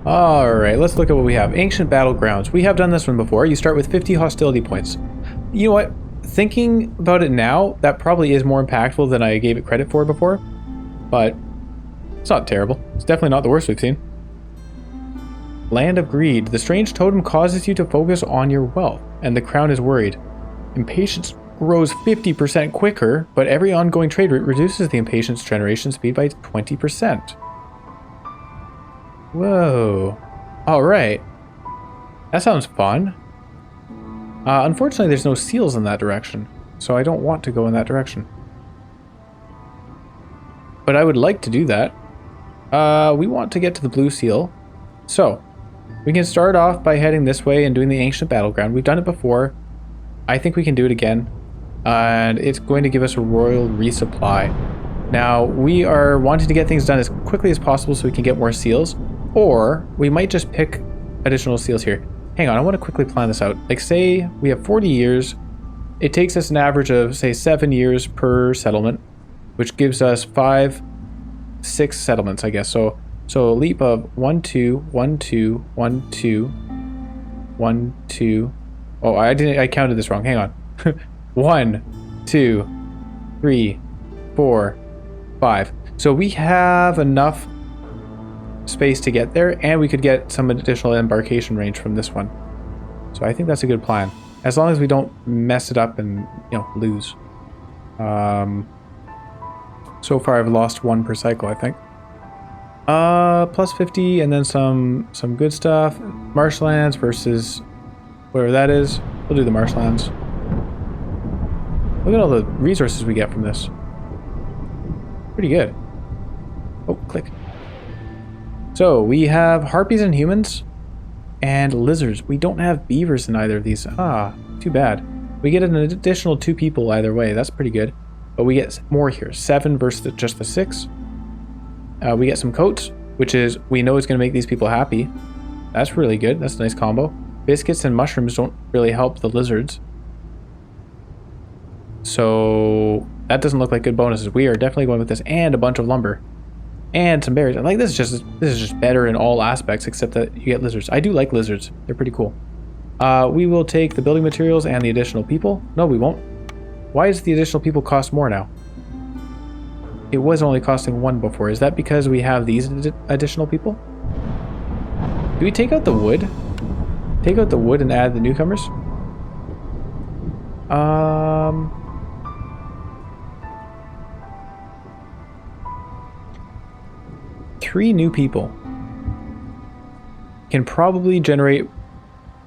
Alright, let's look at what we have. Ancient Battlegrounds. We have done this one before. You start with 50 hostility points. You know what? Thinking about it now, that probably is more impactful than I gave it credit for before. But it's not terrible. It's definitely not the worst we've seen. Land of Greed. The strange totem causes you to focus on your wealth, and the crown is worried. Impatience grows 50% quicker, but every ongoing trade route reduces the impatience generation speed by 20%. Whoa. Alright. That sounds fun. Unfortunately, there's no seals in that direction, so I don't want to go in that direction. But I would like to do that. We want to get to the blue seal. So, we can start off by heading this way and doing the ancient battleground. We've done it before. I think we can do it again. And it's going to give us a royal resupply. Now, we are wanting to get things done as quickly as possible so we can get more seals. Or, we might just pick additional seals here. Hang on, I want to quickly plan this out. Like, say we have 40 years. It takes us an average of, say, 7 years per settlement, which gives us 6 settlements, I guess. So a leap of 1, 2, 1, 2, 1, 2, 1, 2. Oh, I counted this wrong. Hang on. 1, 2, 3, 4, 5. So we have enough space to get there, and we could get some additional embarkation range from this one. So I think that's a good plan, as long as we don't mess it up and, you know, lose. So far I've lost 1 per cycle, I think. Plus 50, and then some good stuff. Marshlands versus whatever that is. We'll do the marshlands. Look at all the resources we get from this. Pretty good. Oh, click. So we have harpies and humans and lizards. We don't have beavers in either of these. Ah, too bad. We get an additional 2 people either way. That's pretty good. But we get more here. 7 versus just the 6. We get some coats, which is, we know is going to make these people happy. That's really good. That's a nice combo. Biscuits and mushrooms don't really help the lizards. So that doesn't look like good bonuses. We are definitely going with this, and a bunch of lumber. And some berries. I like this. This is just better in all aspects, except that you get lizards. I do like lizards. They're pretty cool. We will take the building materials and the additional people. No, we won't. Why does the additional people cost more now? It was only costing 1 before. Is that because we have these additional people? Do we take out the wood? Take out the wood and add the newcomers? 3 new people can probably generate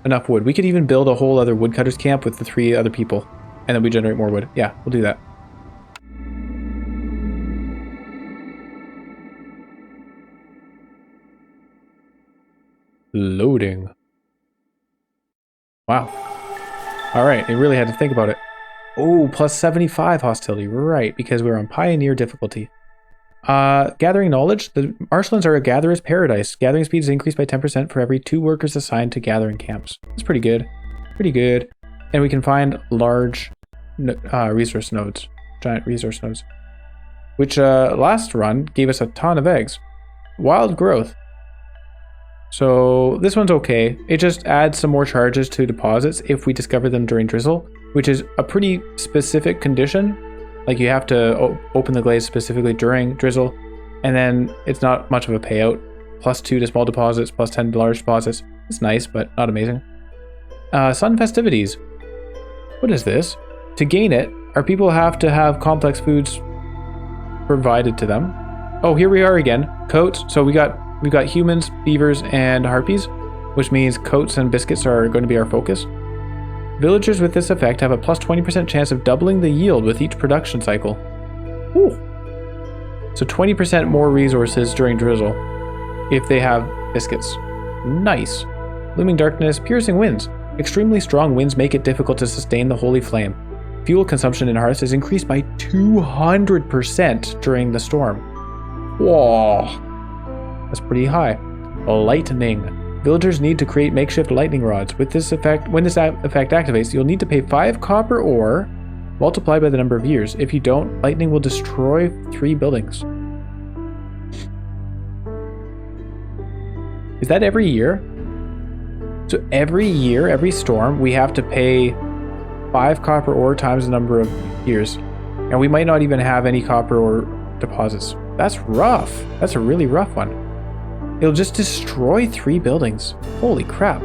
enough wood. We could even build a whole other woodcutters camp with the 3 other people, and then we generate more wood. Yeah, we'll do that. Loading. Wow. Alright, I really had to think about it. Oh, plus 75 hostility. Right, because we're on Pioneer difficulty. Gathering knowledge. The marshlands are a gatherer's paradise. Gathering speed is increased by 10% for every 2 workers assigned to gathering camps. That's pretty good. Pretty good. And we can find large resource nodes. Giant resource nodes. Which last run gave us a ton of eggs. Wild growth. So this one's okay. It just adds some more charges to deposits if we discover them during drizzle, which is a pretty specific condition. Like, you have to open the glaze specifically during drizzle, and then it's not much of a payout. Plus 2 to small deposits, plus 10 to large deposits. It's nice, but not amazing. Sun festivities. What is this? To gain it, our people have to have complex foods provided to them. Oh, here we are again. Coats. So we've got humans, beavers, and harpies, which means coats and biscuits are going to be our focus. Villagers with this effect have a plus 20% chance of doubling the yield with each production cycle. Ooh. So 20% more resources during drizzle if they have biscuits. Nice. Looming darkness, piercing winds. Extremely strong winds make it difficult to sustain the holy flame. Fuel consumption in hearths is increased by 200% during the storm. Whoa. That's pretty high. Lightning. Villagers need to create makeshift lightning rods. With this effect, when this effect activates, you'll need to pay 5 copper ore multiplied by the number of years. If you don't, lightning will destroy 3 buildings. Is that every year? So every year, every storm, we have to pay 5 copper ore times the number of years. And we might not even have any copper ore deposits. That's rough. That's a really rough one. It'll just destroy 3 buildings. Holy crap.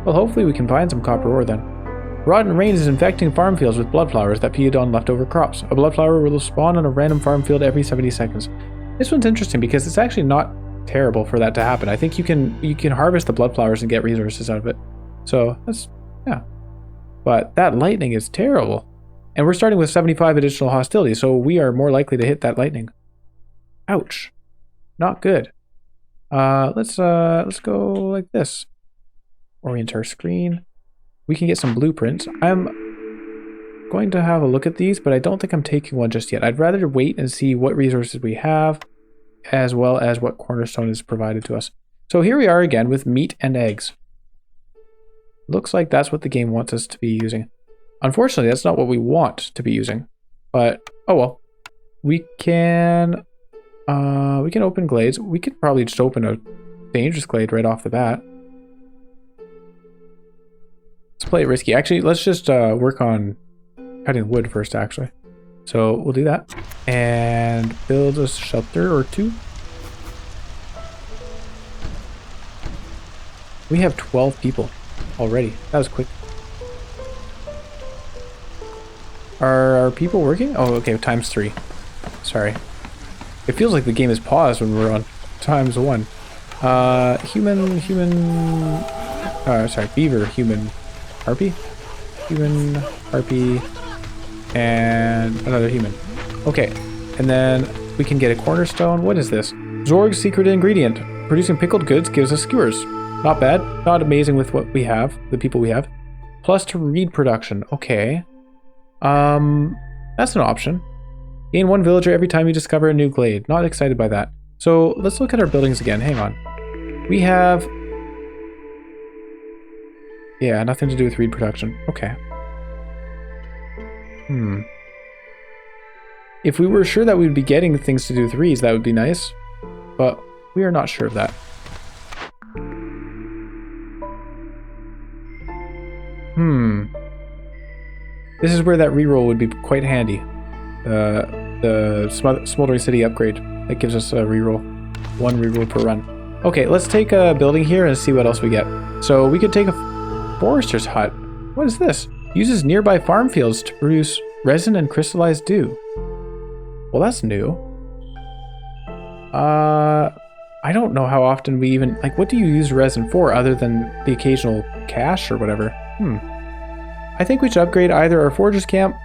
Well, hopefully we can find some copper ore then. Rotten rain is infecting farm fields with blood flowers that feed on leftover crops. A blood flower will spawn on a random farm field every 70 seconds. This one's interesting because it's actually not terrible for that to happen. I think you can harvest the blood flowers and get resources out of it. So that's, yeah. But that lightning is terrible. And we're starting with 75 additional hostility, so we are more likely to hit that lightning. Ouch. Not good. Let's go like this. Orient our screen. We can get some blueprints. I'm going to have a look at these, but I don't think I'm taking one just yet. I'd rather wait and see what resources we have, as well as what cornerstone is provided to us. So here we are again with meat and eggs. Looks like that's what the game wants us to be using. Unfortunately, that's not what we want to be using. But oh well. We can open glades. We could probably just open a dangerous glade right off the bat. Let's play it risky. Actually, let's just work on cutting wood first, actually. So we'll do that. And build a shelter or 2. We have 12 people already. That was quick. Are our people working? Oh, okay, times 3. Sorry. It feels like the game is paused when we're on times 1. Beaver, human, harpy? Human, harpy, and another human. Okay, and then we can get a cornerstone. What is this? Zorg's secret ingredient. Producing pickled goods gives us skewers. Not bad. Not amazing with what we have, the people we have. Plus to reed production. Okay. That's an option. Gain 1 villager every time you discover a new glade. Not excited by that. So let's look at our buildings again. Hang on. We have... yeah, nothing to do with reed production. Okay. If we were sure that we'd be getting things to do with reeds, that would be nice. But we are not sure of that. This is where that reroll would be quite handy. The Smoldering City upgrade. That gives us a reroll. 1 reroll per run. Okay, let's take a building here and see what else we get. So we could take a forester's hut. What is this? Uses nearby farm fields to produce resin and crystallized dew. Well, that's new. I don't know how often we even... like, what do you use resin for other than the occasional cache or whatever? I think we should upgrade either our Forger's Camp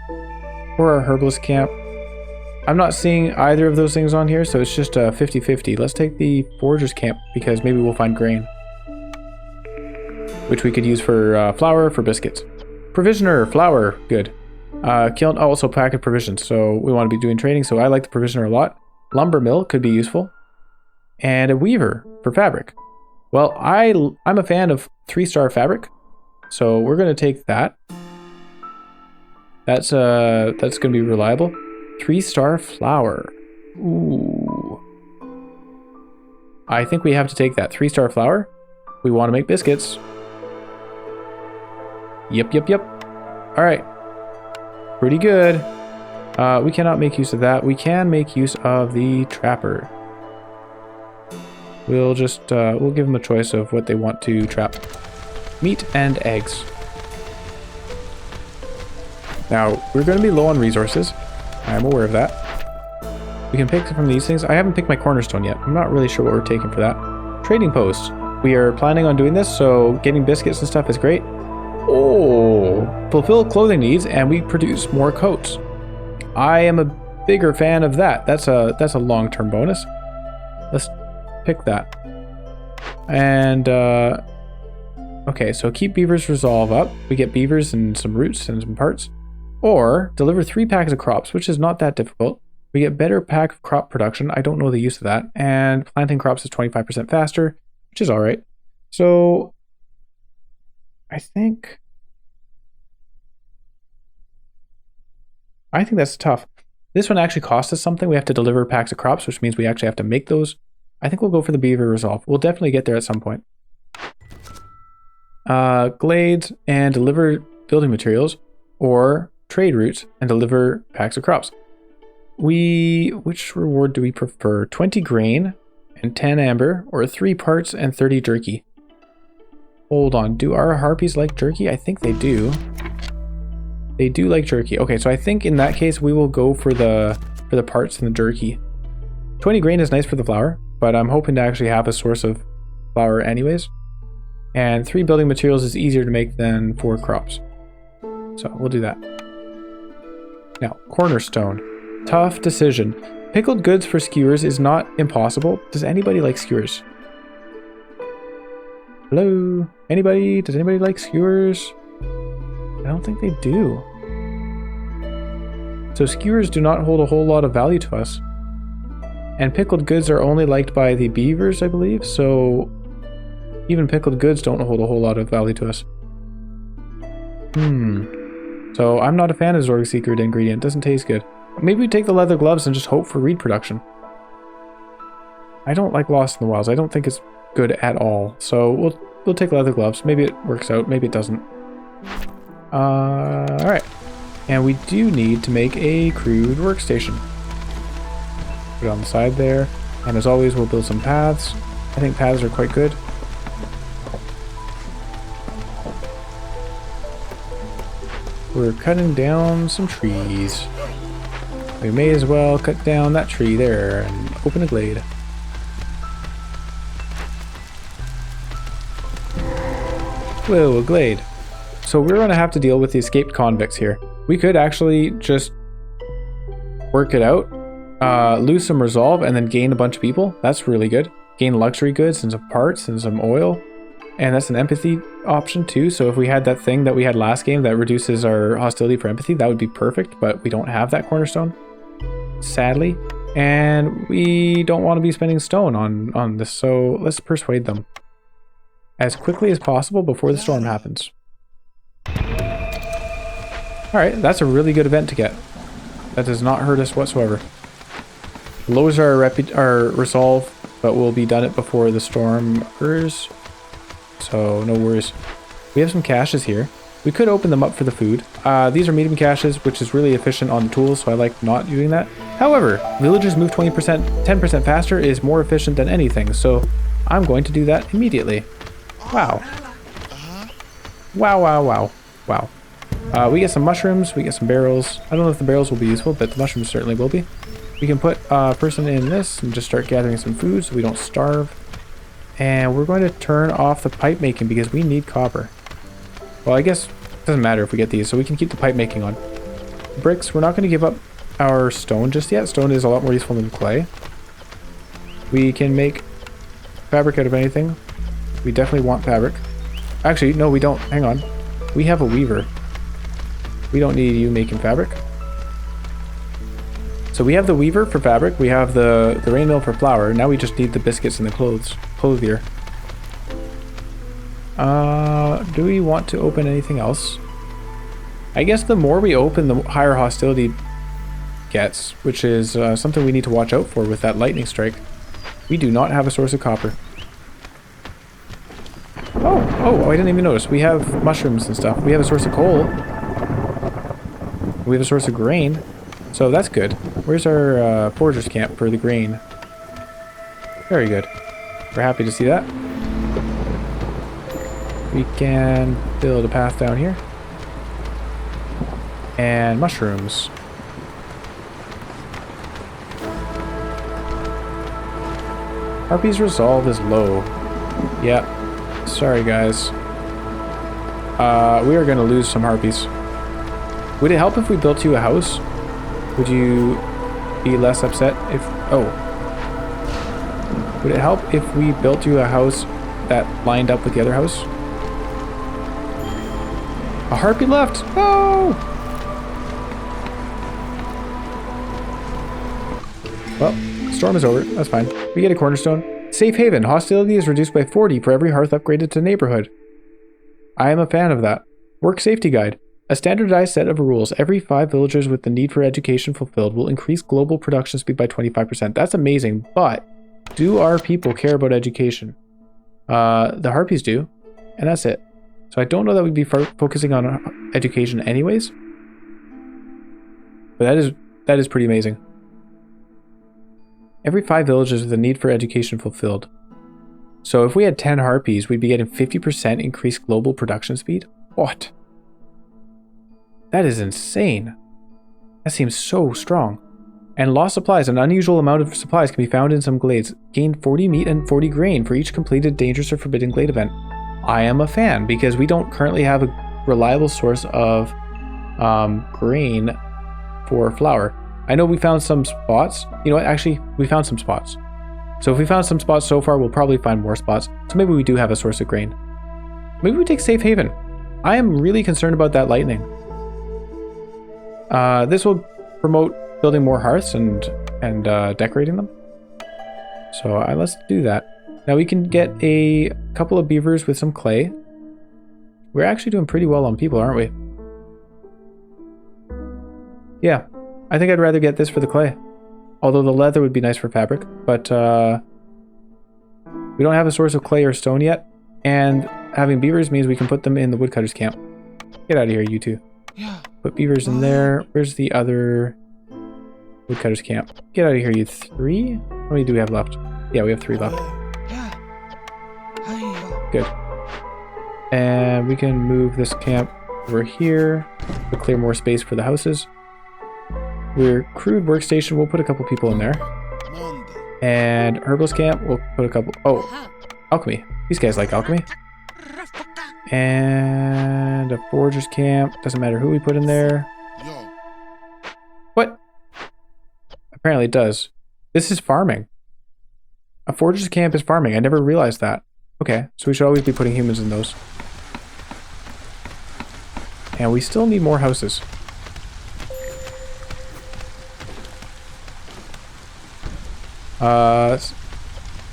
or our Herbalist Camp. I'm not seeing either of those things on here, so it's just a 50-50. Let's take the Forger's Camp because maybe we'll find grain, which we could use for flour, for biscuits. Provisioner, flour, good. Kiln, also pack of provisions, so we want to be doing trading, so I like the Provisioner a lot. Lumber mill could be useful. And a weaver for fabric. Well, I'm a fan of 3-star fabric, so we're going to take that. That's going to be reliable. 3-star flour. Ooh. I think we have to take that 3-star flour. We want to make biscuits. Yep. All right. Pretty good. We cannot make use of that. We can make use of the trapper. We'll just, we'll give them a choice of what they want to trap. Meat and eggs. Now, we're going to be low on resources. I'm aware of that. We can pick from these things. I haven't picked my cornerstone yet. I'm not really sure what we're taking for that. Trading post. We are planning on doing this, so getting biscuits and stuff is great. Oh, fulfill clothing needs, and we produce more coats. I am a bigger fan of that. That's a long-term bonus. Let's pick that. And okay, so keep beavers resolve up. We get beavers and some roots and some parts. Or deliver 3 packs of crops, which is not that difficult. We get better pack of crop production. I don't know the use of that. And planting crops is 25% faster, which is all right. So I think that's tough. This one actually costs us something. We have to deliver packs of crops, which means we actually have to make those. I think we'll go for the beaver resolve. We'll definitely get there at some point. Glades and deliver building materials, or trade routes and deliver packs of crops. Which reward do we prefer? 20 grain and 10 amber, or 3 parts and 30 jerky? Hold on, do our harpies like jerky? I think they do. They do like jerky. Okay, so I think in that case we will go for the parts and the jerky. 20 grain is nice for the flour, but I'm hoping to actually have a source of flour anyways. And 3 building materials is easier to make than 4 crops. So we'll do that. Now, cornerstone. Tough decision. Pickled goods for skewers is not impossible. Does anybody like skewers? Hello? Anybody? Does anybody like skewers? I don't think they do. So skewers do not hold a whole lot of value to us. And pickled goods are only liked by the beavers, I believe. So even pickled goods don't hold a whole lot of value to us. So I'm not a fan of Zorg's secret ingredient. It doesn't taste good. Maybe we take the leather gloves and just hope for reed production. I don't like Lost in the Wilds. I don't think it's good at all. So we'll take leather gloves. Maybe it works out. Maybe it doesn't. Alright. And we do need to make a crude workstation. Put it on the side there. And as always, we'll build some paths. I think paths are quite good. We're cutting down some trees. We may as well cut down that tree there and open a glade. Whoa, a glade. So we're going to have to deal with the escaped convicts here. We could actually just work it out, lose some resolve, and then gain a bunch of people. That's really good. Gain luxury goods and some parts and some oil. And that's an empathy option too. So if we had that thing that we had last game that reduces our hostility for empathy, that would be perfect. But we don't have that cornerstone, sadly. And we don't want to be spending stone on this. So let's persuade them as quickly as possible before the storm happens. Alright, that's a really good event to get. That does not hurt us whatsoever. Lowers our resolve, but we'll be done it before the storm occurs. So no worries. We have some caches here. We could open them up for the food. These are medium caches, which is really efficient on the tools, so I like not doing that. However, villagers move 20%, 10% faster is more efficient than anything, so I'm going to do that immediately. Wow. Wow, wow, wow. Wow. We get some mushrooms, we get some barrels. I don't know if the barrels will be useful, but the mushrooms certainly will be. We can put a person in this and just start gathering some food so we don't starve. And we're going to turn off the pipe making because we need copper. Well, I guess it doesn't matter if we get these, so we can keep the pipe making on. Bricks, we're not going to give up our stone just yet. Stone is a lot more useful than clay. We can make fabric out of anything. We definitely want fabric. Actually, no, we don't. Hang on. We have a weaver. We don't need you making fabric. So we have the weaver for fabric. We have the rain mill for flour. Now we just need the biscuits and the clothier. Do we want to open anything else? I guess the more we open, the higher hostility gets, which is something we need to watch out for with that lightning strike. We do not have a source of copper. Oh, I didn't even notice. We have mushrooms and stuff. We have a source of coal. We have a source of grain. So that's good. Where's our foragers camp for the grain? Very good. We're happy to see that. We can build a path down here. And mushrooms. Harpy's resolve is low. Yep. Sorry, guys. We are going to lose some harpies. Would it help if we built you a house? Would you be less upset if... Oh. Would it help if we built you a house that lined up with the other house? A harpy left! No! Well, storm is over. That's fine. We get a cornerstone. Safe haven. Hostility is reduced by 40 for every hearth upgraded to neighborhood. I am a fan of that. Work safety guide. A standardized set of rules. Every 5 villagers with the need for education fulfilled will increase global production speed by 25%. That's amazing, but Do our people care about education? The harpies do, and that's it. So I don't know that we'd be focusing on education anyways. But that is pretty amazing. Every 5 villages with a need for education fulfilled. So if we had 10 harpies, we'd be getting 50% increased global production speed? What? That is insane. That seems so strong. And lost supplies. An unusual amount of supplies can be found in some glades. Gain 40 meat and 40 grain for each completed dangerous or forbidden glade event. I am a fan because we don't currently have a reliable source of grain for flour. I know we found some spots. You know what? Actually, we found some spots. So if we found some spots so far, we'll probably find more spots. So maybe we do have a source of grain. Maybe we take Safe Haven. I am really concerned about that lightning. This will promote building more hearths and decorating them. So let's do that. Now we can get a couple of beavers with some clay. We're actually doing pretty well on people, aren't we? Yeah, I think I'd rather get this for the clay. Although the leather would be nice for fabric, but we don't have a source of clay or stone yet. And having beavers means we can put them in the woodcutter's camp. Get out of here, you two. Put beavers in there. Where's the other woodcutter's camp? Get out of here, you 3. How many do we have left? Yeah, we have 3 left. Good. And we can move this camp over here to clear more space for the houses. We're crude workstation. We'll put a couple people in there. And herbalist camp. We'll put a couple. Oh, alchemy. These guys like alchemy. And a forger's camp. Doesn't matter who we put in there. What? Apparently it does. This is farming. A forger's camp is farming. I never realized that. Okay, so we should always be putting humans in those. And we still need more houses.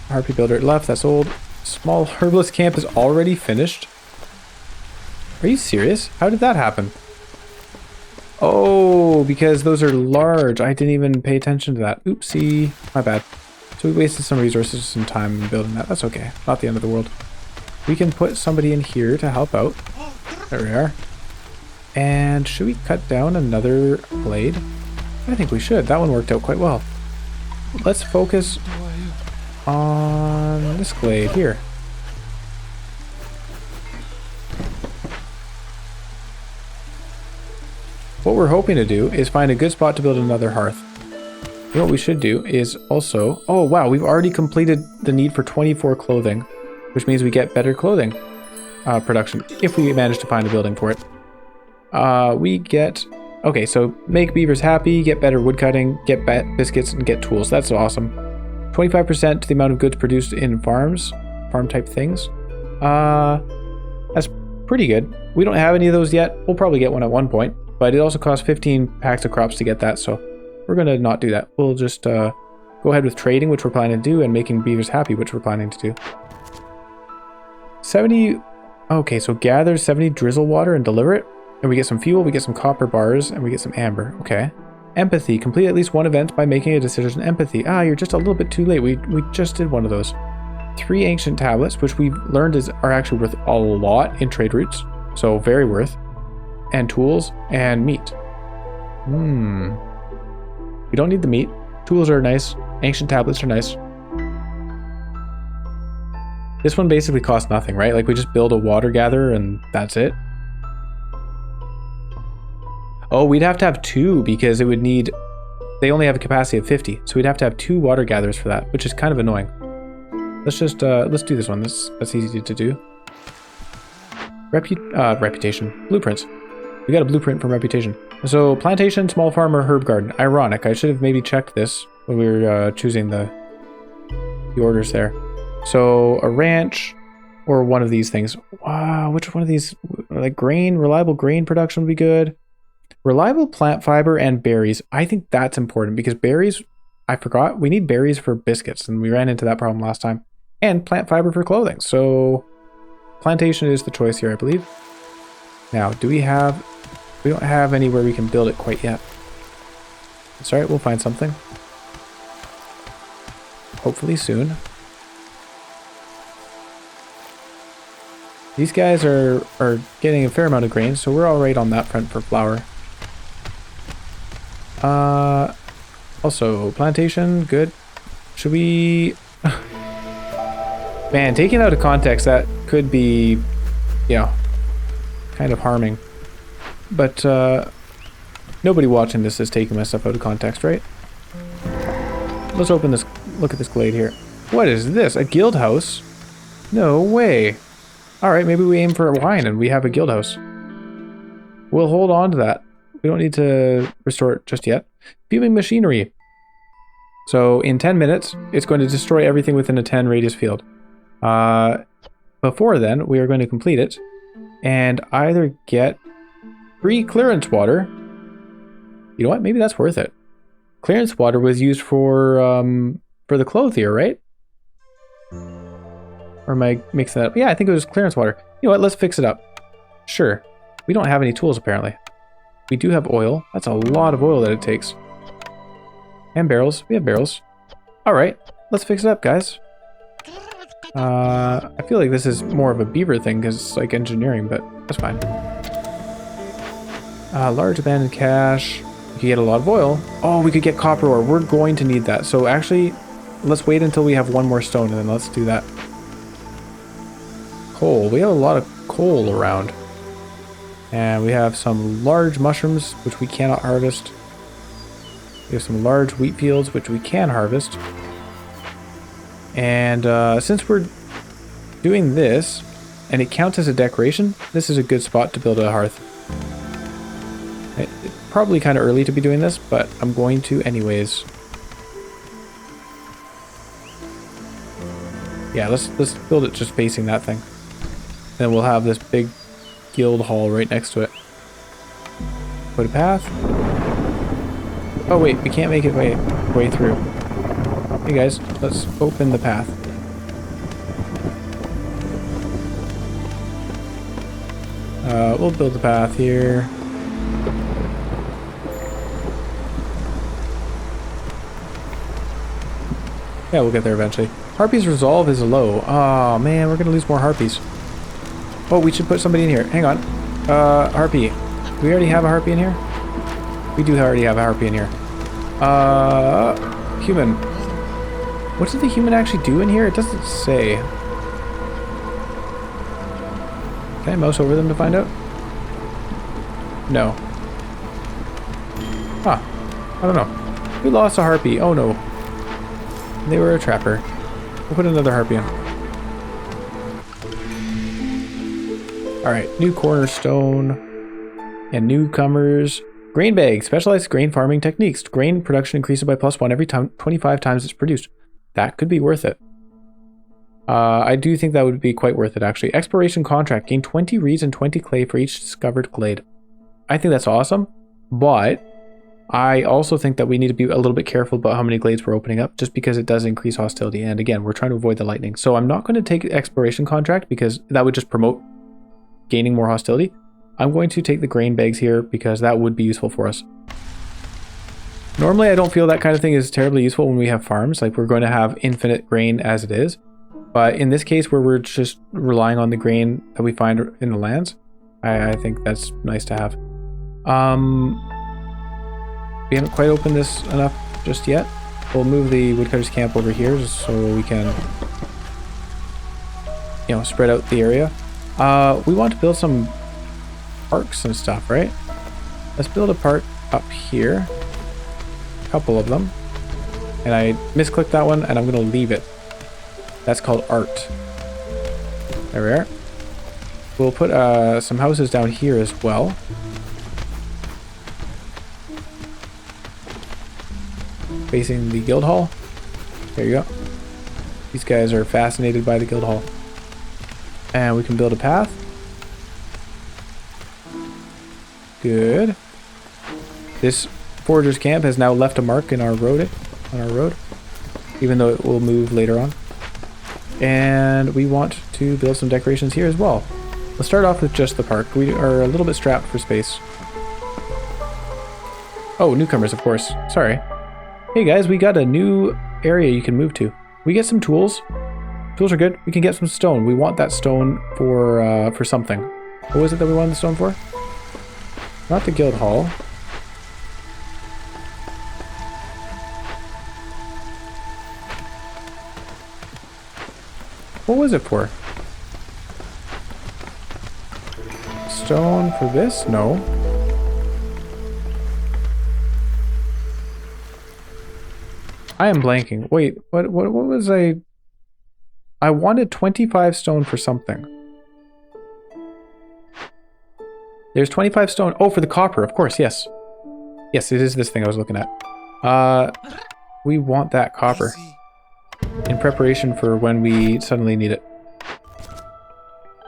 Harpy builder left, that's old. Small herbalist camp is already finished. Are you serious? How did that happen? Oh, because those are large. I didn't even pay attention to that. Oopsie, my bad. So we wasted some resources and time in building that. That's okay, not the end of the world. We can put somebody in here to help out. There we are. And should we cut down another blade? I think we should. That one worked out quite well. Let's focus on this glade here. What we're hoping to do is find a good spot to build another hearth. And what we should do is also... Oh wow, we've already completed the need for 24 clothing, which means we get better clothing production if we manage to find a building for it. We get... Okay, so make beavers happy, get better woodcutting, get biscuits, and get tools. That's awesome. 25% to the amount of goods produced in farms, farm type things. That's pretty good. We don't have any of those yet. We'll probably get one at one point, but it also costs 15 packs of crops to get that, so we're going to not do that. We'll just go ahead with trading, which we're planning to do, and making beavers happy, which we're planning to do. 70... Okay, so gather 70 drizzle water and deliver it. And we get some fuel, we get some copper bars, and we get some amber. Okay. Empathy. Complete at least one event by making a decision. Empathy. Ah, you're just a little bit too late. We just did one of those. 3 ancient tablets, which we've learned are actually worth a lot in trade routes. So very worth. And tools and meat. We don't need the meat. Tools are nice. Ancient tablets are nice. This one basically costs nothing, right? Like we just build a water gatherer and that's it. Oh, we'd have to have 2 because it would need... They only have a capacity of 50, so we'd have to have 2 water gatherers for that, which is kind of annoying. Let's just, let's do this one. That's easy to do. Reputation. Blueprints. We got a blueprint from reputation. So, plantation, small farm, or herb garden. Ironic. I should have maybe checked this when we were choosing the orders there. So, a ranch or one of these things. Wow, which one of these? Like grain, reliable grain production would be good. Reliable plant fiber and berries. I think that's important because berries, I forgot, we need berries for biscuits and we ran into that problem last time. And plant fiber for clothing. So plantation is the choice here, I believe. Now, we don't have anywhere we can build it quite yet. It's alright, we'll find something. hopefully soon. These guys are getting a fair amount of grain, so we're all right on that front for flour. Also, plantation, good. Should we... Man, taken out of context, that could be, yeah, kind of harming. But, nobody watching this is taking my stuff out of context, right? Let's open this, look at this glade here. What is this? A guild house? No way. Alright, maybe we aim for a wine and we have a guild house. We'll hold on to that. We don't need to restore it just yet. Fuming machinery. So in 10 minutes, it's going to destroy everything within a 10 radius field. Before then, we are going to complete it and either get free clearance water. You know what? Maybe that's worth it. Clearance water was used for the clothier, right? Or am I mixing that up? Yeah, I think it was clearance water. You know what? Let's fix it up. Sure. We don't have any tools, apparently. We do have oil. That's a lot of oil that it takes. And barrels. We have barrels. Alright. Let's fix it up, guys. I feel like this is more of a beaver thing because it's like engineering, but that's fine. Large abandoned cache. We could get a lot of oil. Oh, we could get copper ore. We're going to need that. So actually, let's wait until we have one more stone and then let's do that. Coal. We have a lot of coal around. And we have some large mushrooms, which we cannot harvest. We have some large wheat fields, which we can harvest. And since we're doing this, and it counts as a decoration, this is a good spot to build a hearth. It's probably kind of early to be doing this, but I'm going to anyways. Yeah, let's build it just facing that thing. Then we'll have this big guild hall right next to it. Put a path. Oh wait, we can't make it way through. Hey guys, let's open the path. We'll build the path here. Yeah, we'll get there eventually. Harpies resolve is low. Oh man, we're gonna lose more harpies. Oh, we should put somebody in here. Hang on. Harpy. Do we already have a harpy in here? We do already have a harpy in here. Human. What did the human actually do in here? It doesn't say. Can I mouse over them to find out? No. Huh. I don't know. We lost a harpy. Oh no. They were a trapper. We'll put another harpy in. Alright, new cornerstone. And newcomers. Grain bag. Specialized grain farming techniques. Grain production increases by +1 every time 25 times it's produced. That could be worth it. I do think that would be quite worth it, actually. Exploration contract. Gain 20 reeds and 20 clay for each discovered glade. I think that's awesome, but I also think that we need to be a little bit careful about how many glades we're opening up, just because it does increase hostility. And again, we're trying to avoid the lightning. So I'm not going to take exploration contract because that would just promote gaining more hostility. I'm going to take the grain bags here because that would be useful for us. Normally, I don't feel that kind of thing is terribly useful when we have farms. Like, we're going to have infinite grain as it is. But in this case, where we're just relying on the grain that we find in the lands, I think that's nice to have. We haven't quite opened this enough just yet. We'll move the woodcutters camp over here just so we can, you know, spread out the area. We want to build some parks and stuff, right? Let's build a park up here. A couple of them. And I misclicked that one and I'm going to leave it. That's called art. There we are. We'll put some houses down here as well. Facing the guild hall. There you go. These guys are fascinated by the guild hall. And we can build a path. Good. This forager's camp has now left a mark in our road, even though it will move later on. And we want to build some decorations here as well. Let's start off with just the park. We are a little bit strapped for space. Oh, newcomers, of course. Sorry. Hey guys, we got a new area you can move to. We get some tools. Tools are good. We can get some stone. We want that stone for something. What was it that we wanted the stone for? Not the guild hall. What was it for? Stone for this? No. I am blanking. Wait, what was I wanted 25 stone for something. There's 25 stone. Oh, for the copper, of course, yes. Yes, it is this thing I was looking at. We want that copper in preparation for when we suddenly need it.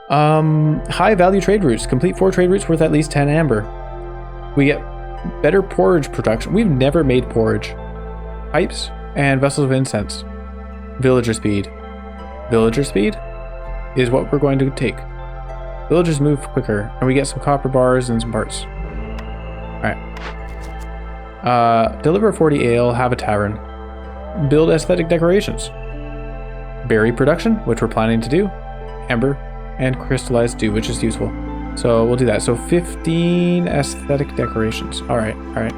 High value trade routes. Complete 4 trade routes worth at least 10 amber. We get better porridge production. We've never made porridge. Pipes and vessels of incense. Villager speed. Villager speed is what we're going to take. Villagers move quicker, and we get some copper bars and some parts. Alright. Deliver 40 ale, have a tavern. Build aesthetic decorations. Berry production, which we're planning to do. Amber. And crystallized dew, which is useful. So we'll do that. So 15 aesthetic decorations. Alright, alright.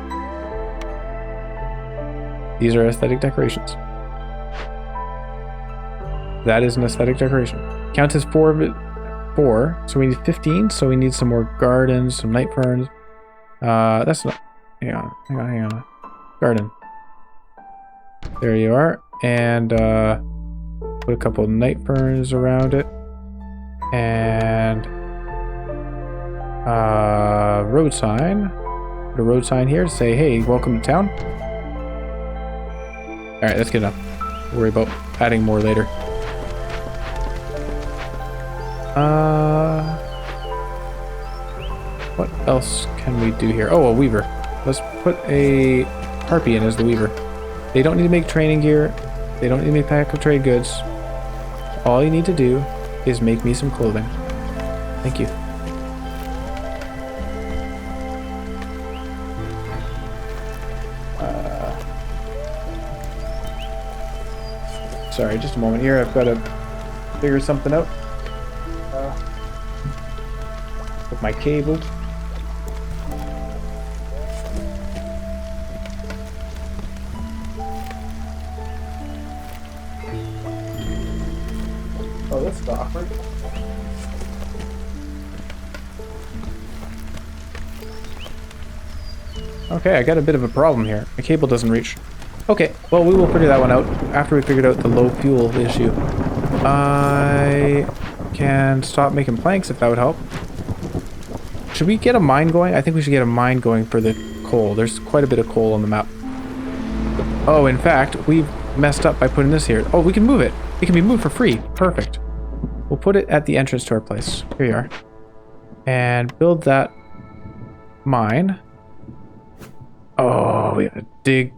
These are aesthetic decorations. That is an aesthetic decoration. Count as 4, so we need 15, so we need some more gardens, some night ferns. That's not... Hang on. Garden. There you are. And, put a couple of night ferns around it. And, road sign. Put a road sign here to say, hey, welcome to town. Alright, that's good enough. We'll worry about adding more later. What else can we do here? Oh, a weaver. Let's put a harpy in as the weaver. They don't need to make training gear. They don't need to make pack of trade goods. All you need to do is make me some clothing. Thank you. Sorry, just a moment here. I've got to figure something out. With my cable. Oh, this is awkward. Okay, I got a bit of a problem here. My cable doesn't reach. Okay, well, we will figure that one out after we figured out the low fuel issue. I can stop making planks if that would help. Should we get a mine going? I think we should get a mine going for the coal. There's quite a bit of coal on the map. Oh, in fact, we've messed up by putting this here. Oh, we can move it. It can be moved for free. Perfect. We'll put it at the entrance to our place. Here you are. And build that mine. Oh, we gotta dig.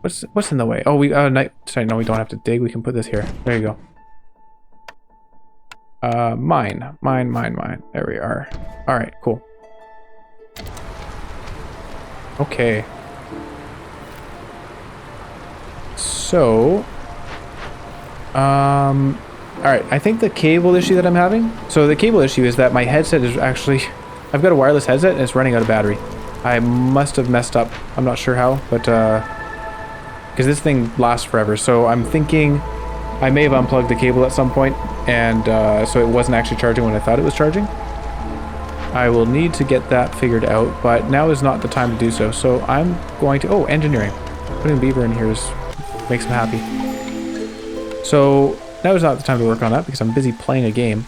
What's in the way? Oh, sorry, no, we don't have to dig. We can put this here. There you go. Mine. There we are. All right, cool. Okay. So, all right, I think the cable issue that I'm having, so the cable issue is that my headset is actually, I've got a wireless headset and it's running out of battery. I must have messed up. I'm not sure how, but, because this thing lasts forever. So I'm thinking I may have unplugged the cable at some point, and so it wasn't actually charging when I thought it was charging. I will need to get that figured out, but now is not the time to do so. So I'm going to, oh, engineering. Putting beaver in here makes him happy. So now is not the time to work on that because I'm busy playing a game.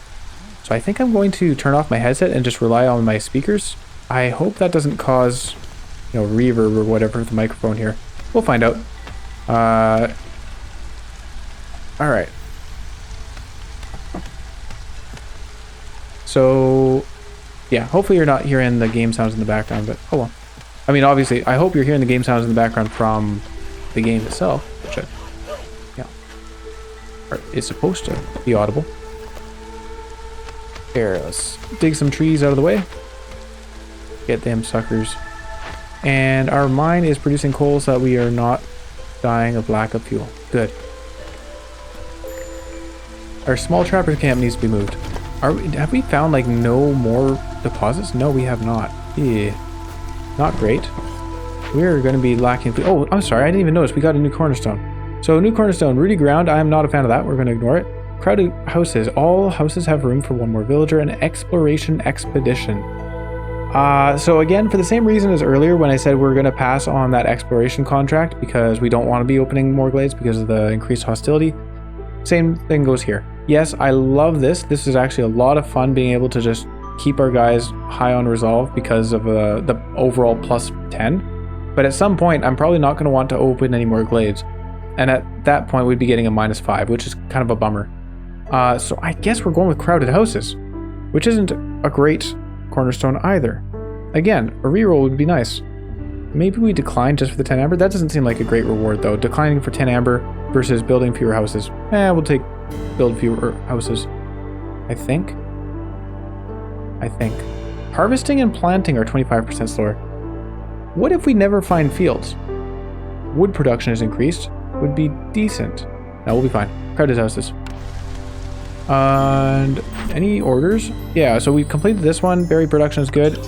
So I think I'm going to turn off my headset and just rely on my speakers. I hope that doesn't cause, you know, reverb or whatever with the microphone here. We'll find out. All right. So, yeah, hopefully you're not hearing the game sounds in the background, but oh well. I mean, obviously, I hope you're hearing the game sounds in the background from the game itself, which is supposed to be audible. Here, let's dig some trees out of the way. Get them suckers. And our mine is producing coal so that we are not dying of lack of fuel. Good. Our small trapper camp needs to be moved. Have we found like no more deposits? No, we have not. Yeah. Not great. We're going to be lacking. Oh, I'm sorry. I didn't even notice. We got a new cornerstone. So new cornerstone, rooty ground. I'm not a fan of that. We're going to ignore it. Crowded houses. All houses have room for one more villager. An exploration expedition. So again, for the same reason as earlier when I said we're going to pass on that exploration contract because we don't want to be opening more glades because of the increased hostility. Same thing goes here. Yes, I love this. This is actually a lot of fun being able to just keep our guys high on resolve because of the overall plus 10. But at some point, I'm probably not going to want to open any more glades. And at that point, we'd be getting a -5, which is kind of a bummer. So I guess we're going with crowded houses, which isn't a great cornerstone either. Again, a reroll would be nice. Maybe we decline just for the 10 amber. That doesn't seem like a great reward though. Declining for 10 amber versus building fewer houses. We'll take build fewer houses. I think. Harvesting and planting are 25% slower. What if we never find fields? Wood production is increased. Would be decent. No, we'll be fine. Crowded houses. And any orders? Yeah, so we completed this one. Berry production is good.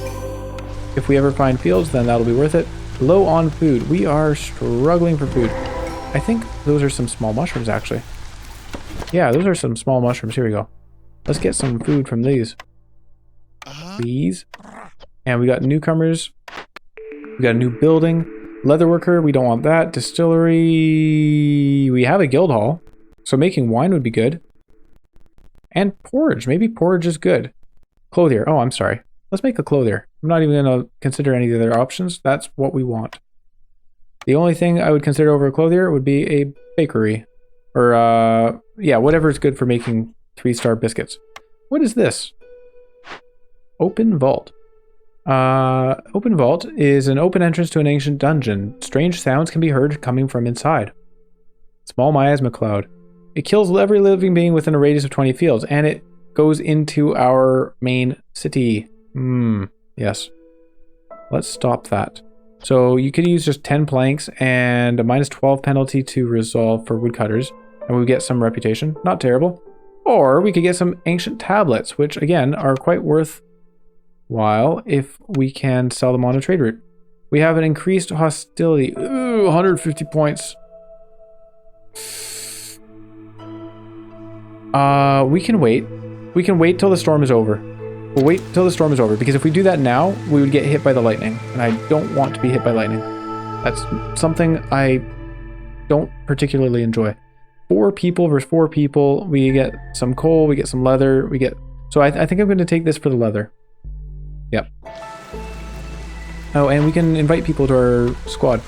If we ever find fields, then that'll be worth it. Low on food. We are struggling for food. I think those are some small mushrooms, actually. Yeah, those are some small mushrooms. Here we go. Let's get some food from these. Please. And we got newcomers. We got a new building. Leatherworker, we don't want that. Distillery. We have a guild hall. So making wine would be good. And porridge. Maybe porridge is good. Clothier. Oh, I'm sorry. Let's make a clothier. I'm not even going to consider any of the other options. That's what we want. The only thing I would consider over a clothier would be a bakery. Or, yeah, whatever is good for making 3-star biscuits. What is this? Open Vault. Open Vault is an open entrance to an ancient dungeon. Strange sounds can be heard coming from inside. Small miasma cloud. It kills every living being within a radius of 20 fields, and it goes into our main city. Yes. Let's stop that. So you could use just 10 planks and a -12 penalty to resolve for woodcutters, and we get some reputation. Not terrible. Or we could get some ancient tablets, which again are quite worthwhile if we can sell them on a trade route. We have an increased hostility. Ooh, 150 points. We can wait. We can wait till the storm is over. We'll wait till the storm is over, because if we do that now, we would get hit by the lightning, and I don't want to be hit by lightning. That's something I don't particularly enjoy. 4 people versus 4 people. We get some coal, we get some leather, we get... So I think I'm going to take this for the leather. Yep. Oh, and we can invite people to our squad.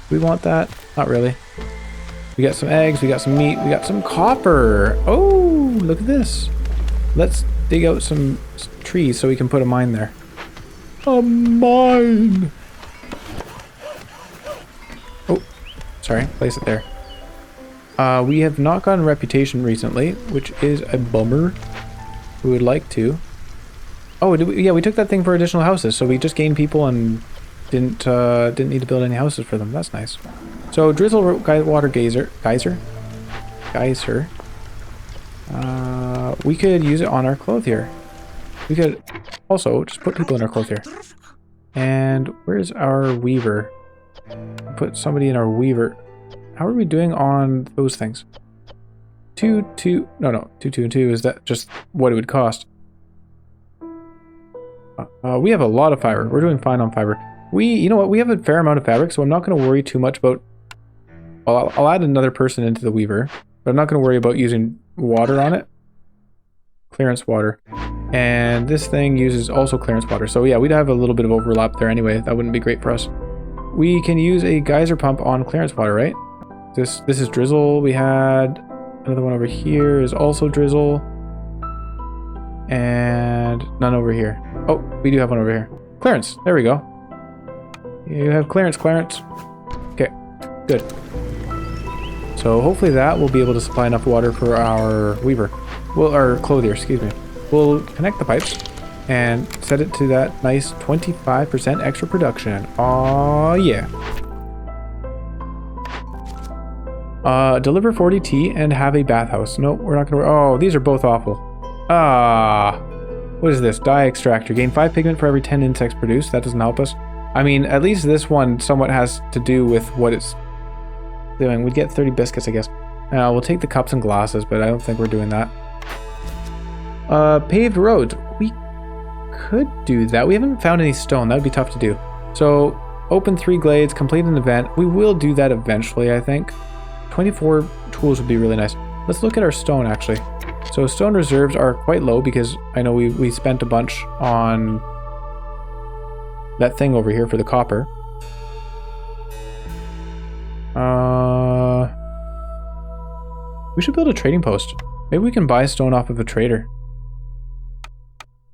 Do we want that? Not really. We got some eggs, we got some meat, we got some copper. Oh, look at this. Let's dig out some trees so we can put a mine there. A mine! Oh, sorry, place it there. We have not gotten reputation recently, which is a bummer. We would like to. Oh, yeah, we took that thing for additional houses, so we just gained people and didn't need to build any houses for them. That's nice. So drizzle water geyser. We could use it on our clothier. We could also just put people in our clothier. And where's our weaver? Put somebody in our weaver. How are we doing on those things? 2, 2, no, 2, 2, and 2. Is that just what it would cost? We have a lot of fiber. We're doing fine on fiber. You know what? We have a fair amount of fabric, so I'm not going to worry too much about... I'll add another person into the weaver, but I'm not going to worry about using water on it. Clearance water. And this thing uses also clearance water. So yeah, we'd have a little bit of overlap there anyway. That wouldn't be great for us. We can use a geyser pump on clearance water, right? This is drizzle. We had another one over here is also drizzle. And none over here. Oh, we do have one over here. Clearance. There we go. You have clearance, Clarence. Okay, good. So hopefully that will be able to supply enough water for our weaver. Well, our clothier, excuse me. We'll connect the pipes and set it to that nice 25% extra production. Aw, yeah. Deliver 40 tea and have a bathhouse. No, we're not gonna. Oh, these are both awful. Ah, what is this? Dye extractor. Gain 5 pigment for every 10 insects produced. That doesn't help us. I mean, at least this one somewhat has to do with what it's doing. We'd get 30 biscuits, I guess. We'll take the cups and glasses, but I don't think we're doing that. Paved roads. We could do that. We haven't found any stone. That would be tough to do. So, open 3 glades, complete an event. We will do that eventually, I think. 24 tools would be really nice. Let's look at our stone, actually. So, stone reserves are quite low because I know we spent a bunch on that thing over here for the copper. We should build a trading post. Maybe we can buy stone off of a trader.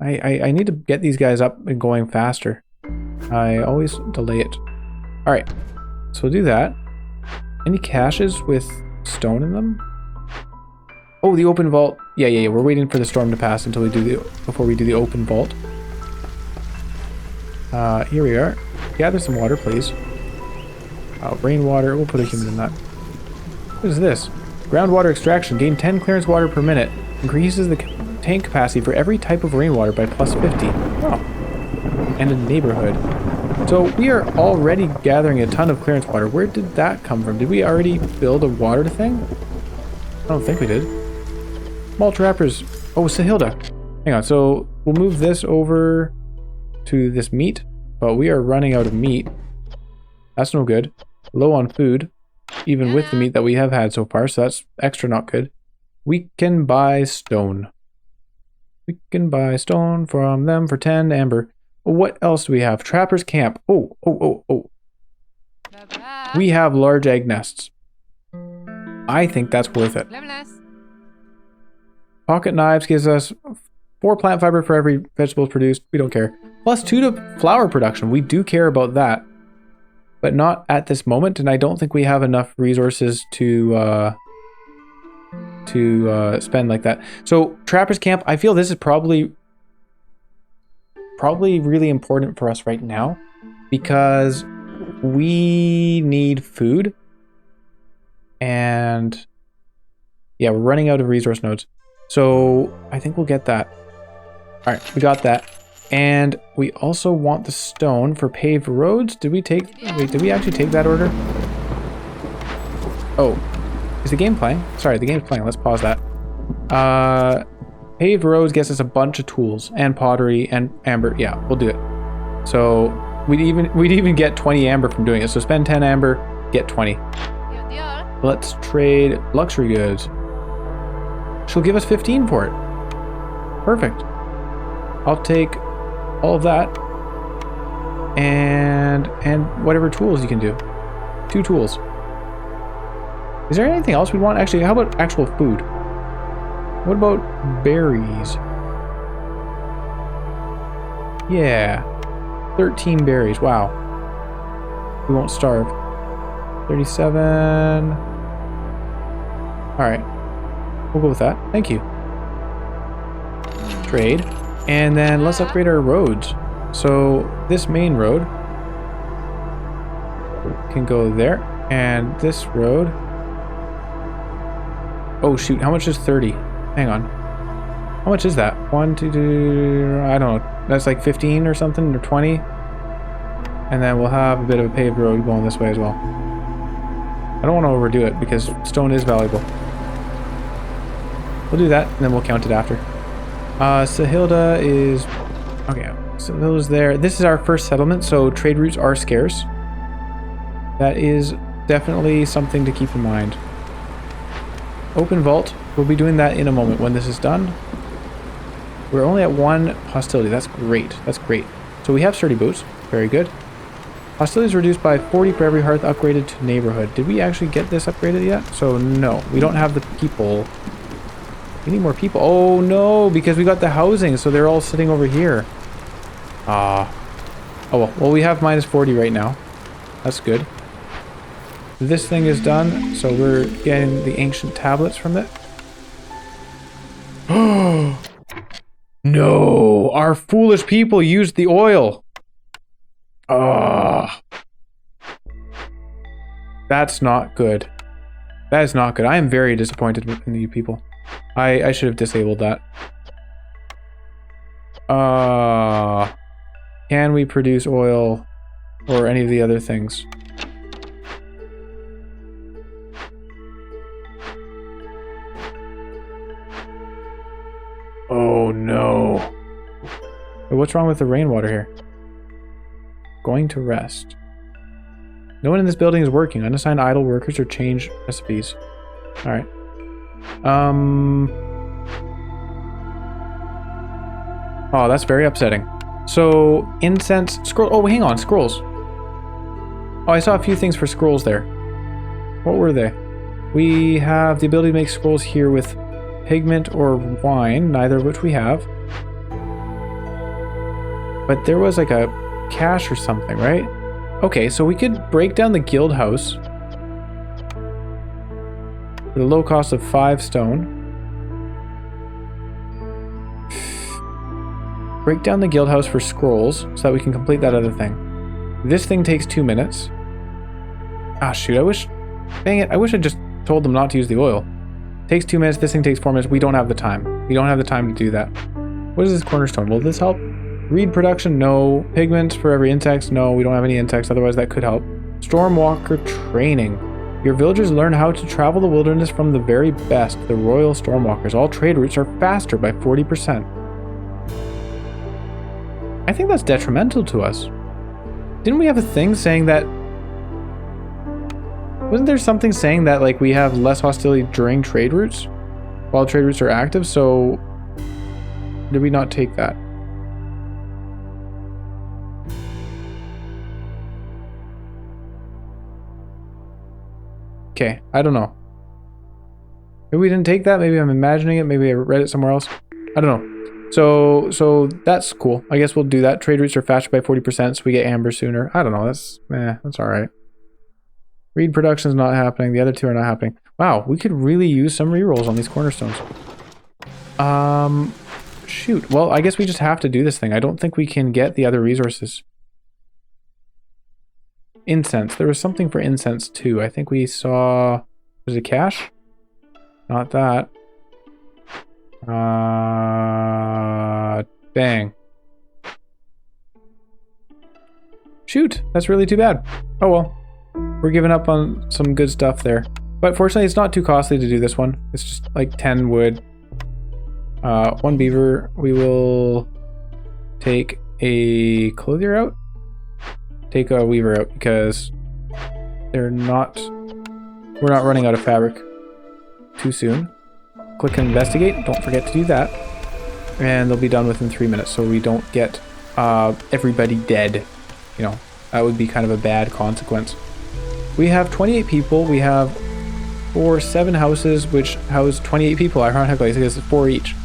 I need to get these guys up and going faster. I always delay it. Alright, so we'll do that. Any caches with stone in them? Oh, the open vault. Yeah. We're waiting for the storm to pass until we do before we do the open vault. Here we are. Gather some water, please. Rainwater. We'll put a human in that. What is this? Groundwater extraction. Gain 10 clearance water per minute. Increases the tank capacity for every type of rainwater by plus 50. Oh. And a neighborhood. So we are already gathering a ton of clearance water. Where did that come from? Did we already build a water thing? I don't think we did. Malt wrappers. Oh, Sahilda. Hang on. So we'll move this over to this meat, but we are running out of meat. That's no good. Low on food, even with the meat that we have had so far, so that's extra not good. We can buy stone. We can buy stone from them for 10 amber. What else do we have? Trapper's camp. Oh. We have large egg nests. I think that's worth it. Pocket knives gives us 4 plant fiber for every vegetable produced. We don't care. Plus 2 to flour production. We do care about that. But not at this moment, and I don't think we have enough resources to spend like that. So, Trapper's Camp, I feel this is probably really important for us right now because we need food. And yeah, we're running out of resource nodes. So, I think we'll get that. All right, we got that. And we also want the stone for paved roads. Did we actually take that order? Oh, is the game playing? Sorry, the game's playing. Let's pause that. Paved roads gets us a bunch of tools and pottery and amber. Yeah, we'll do it. So we'd even get 20 amber from doing it. So spend 10 amber, get 20. Let's trade luxury goods. She'll give us 15 for it. Perfect. I'll take all of that and whatever tools you can do. 2 tools. Is there anything else we want? Actually, how about actual food? What about berries? Yeah. 13 berries. Wow. We won't starve. 37. Alright. We'll go with that. Thank you. Trade. And then let's upgrade our roads. So this main road can go there. And this road. Oh shoot, how much is 30? Hang on. How much is that? 1, 2, 2, I don't know. That's like 15 or something, or 20. And then we'll have a bit of a paved road going this way as well. I don't want to overdo it because stone is valuable. We'll do that and then we'll count it after. Sahilda is... Okay, Sahilda's there. This is our first settlement, so trade routes are scarce. That is definitely something to keep in mind. Open vault. We'll be doing that in a moment when this is done. We're only at 1 hostility. That's great. That's great. So we have sturdy boots. Very good. Hostility is reduced by 40 for every hearth upgraded to neighborhood. Did we actually get this upgraded yet? So no, we don't have the people. We need more people. Oh no, because we got the housing, so they're all sitting over here. Oh well, we have minus 40 right now. That's good. This thing is done, so we're getting the ancient tablets from it. Oh no, our foolish people used the oil. That's not good. That is not good. I am very disappointed in you people. I should have disabled that. Can we produce oil or any of the other things? Oh no. What's wrong with the rainwater here? Going to rest. No one in this building is working. Unassign idle workers or change recipes. Alright. Oh, that's very upsetting. So, incense, scroll. Oh, hang on, scrolls. Oh, I saw a few things for scrolls there. What were they? We have the ability to make scrolls here with pigment or wine, neither of which we have. But there was like a cache or something, right? Okay, so we could break down the guild house for the low cost of 5 stone. Break down the guild house for scrolls so that we can complete that other thing. This thing takes 2 minutes. Ah, shoot, dang it, I wish I just told them not to use the oil. Takes 2 minutes, this thing takes 4 minutes. We don't have the time. We don't have the time to do that. What is this cornerstone? Will this help? Reed production, no. Pigment for every insect, no. We don't have any insects, otherwise that could help. Stormwalker training. Your villagers learn how to travel the wilderness from the very best, the royal stormwalkers. All trade routes are faster by 40%. I think that's detrimental to us. Didn't we have a thing saying that... Wasn't there something saying that like we have less hostility during trade routes? While trade routes are active, so... Did we not take that? Okay, I don't know. Maybe we didn't take that, maybe I'm imagining it, maybe I read it somewhere else. I don't know. So that's cool. I guess we'll do that. Trade routes are faster by 40%, so we get amber sooner. I don't know, that's alright. Reed production's not happening, the other two are not happening. Wow, we could really use some rerolls on these cornerstones. Shoot. Well, I guess we just have to do this thing. I don't think we can get the other resources. Incense. There was something for incense too. I think we saw... Was it cash? Not that. Dang. Shoot, that's really too bad. Oh well. We're giving up on some good stuff there. But fortunately, it's not too costly to do this one. It's just like 10 wood. 1 beaver. We will take a clothier out. Take a weaver out because we're not running out of fabric too soon. Click investigate. Don't forget to do that. And they'll be done within 3 minutes so we don't get everybody dead. You know, that would be kind of a bad consequence. We have 28 people. We have 7 houses which house 28 people. Ironically, because it's 4 each.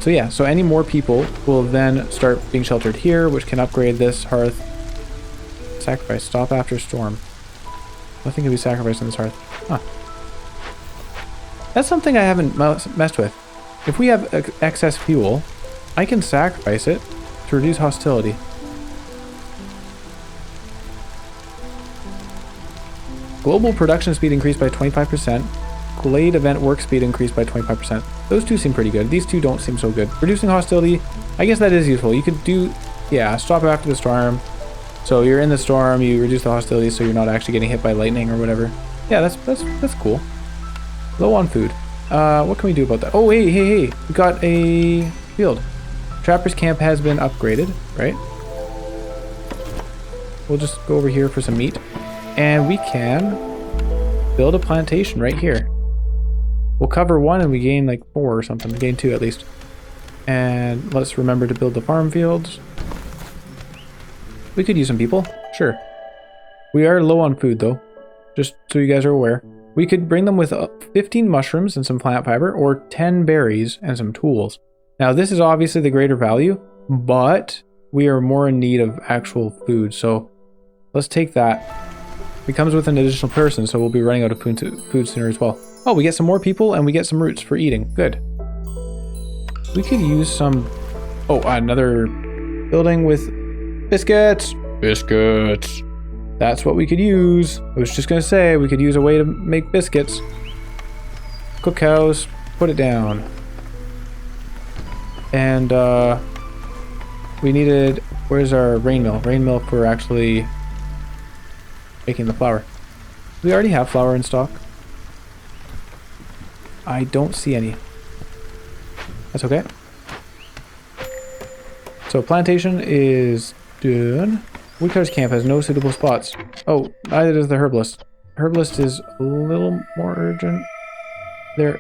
So yeah, so any more people will then start being sheltered here, which can upgrade this hearth. Sacrifice. Stop after storm. Nothing can be sacrificed in this hearth. Huh. That's something I haven't messed with. If we have excess fuel, I can sacrifice it to reduce hostility. Global production speed increased by 25%. Glade event work speed increased by 25%. Those two seem pretty good. These two don't seem so good. Reducing hostility, I guess that is useful. You could do, yeah, stop after the storm. So you're in the storm, you reduce the hostility so you're not actually getting hit by lightning or whatever. Yeah, that's cool. Low on food. What can we do about that? Oh, hey. We got a field. Trapper's camp has been upgraded, right? We'll just go over here for some meat. And we can build a plantation right here. We'll cover 1 and we gain like 4 or something. We gain 2 at least. And let's remember to build the farm fields. We could use some people. Sure. We are low on food though. Just so you guys are aware. We could bring them with 15 mushrooms and some plant fiber or 10 berries and some tools. Now this is obviously the greater value, but we are more in need of actual food. So let's take that. It comes with an additional person, so we'll be running out of food sooner as well. Oh, we get some more people and we get some roots for eating. Good. We could use some... Oh, another building with biscuits. Biscuits. That's what we could use. I was just gonna say we could use a way to make biscuits. Cookhouse, put it down. And we needed, where's our rain mill? Rain mill for actually making the flour. We already have flour in stock. I don't see any. That's okay. So plantation is done. Woodcutter's camp has no suitable spots. Oh, neither does the herbalist. Herbalist is a little more urgent. There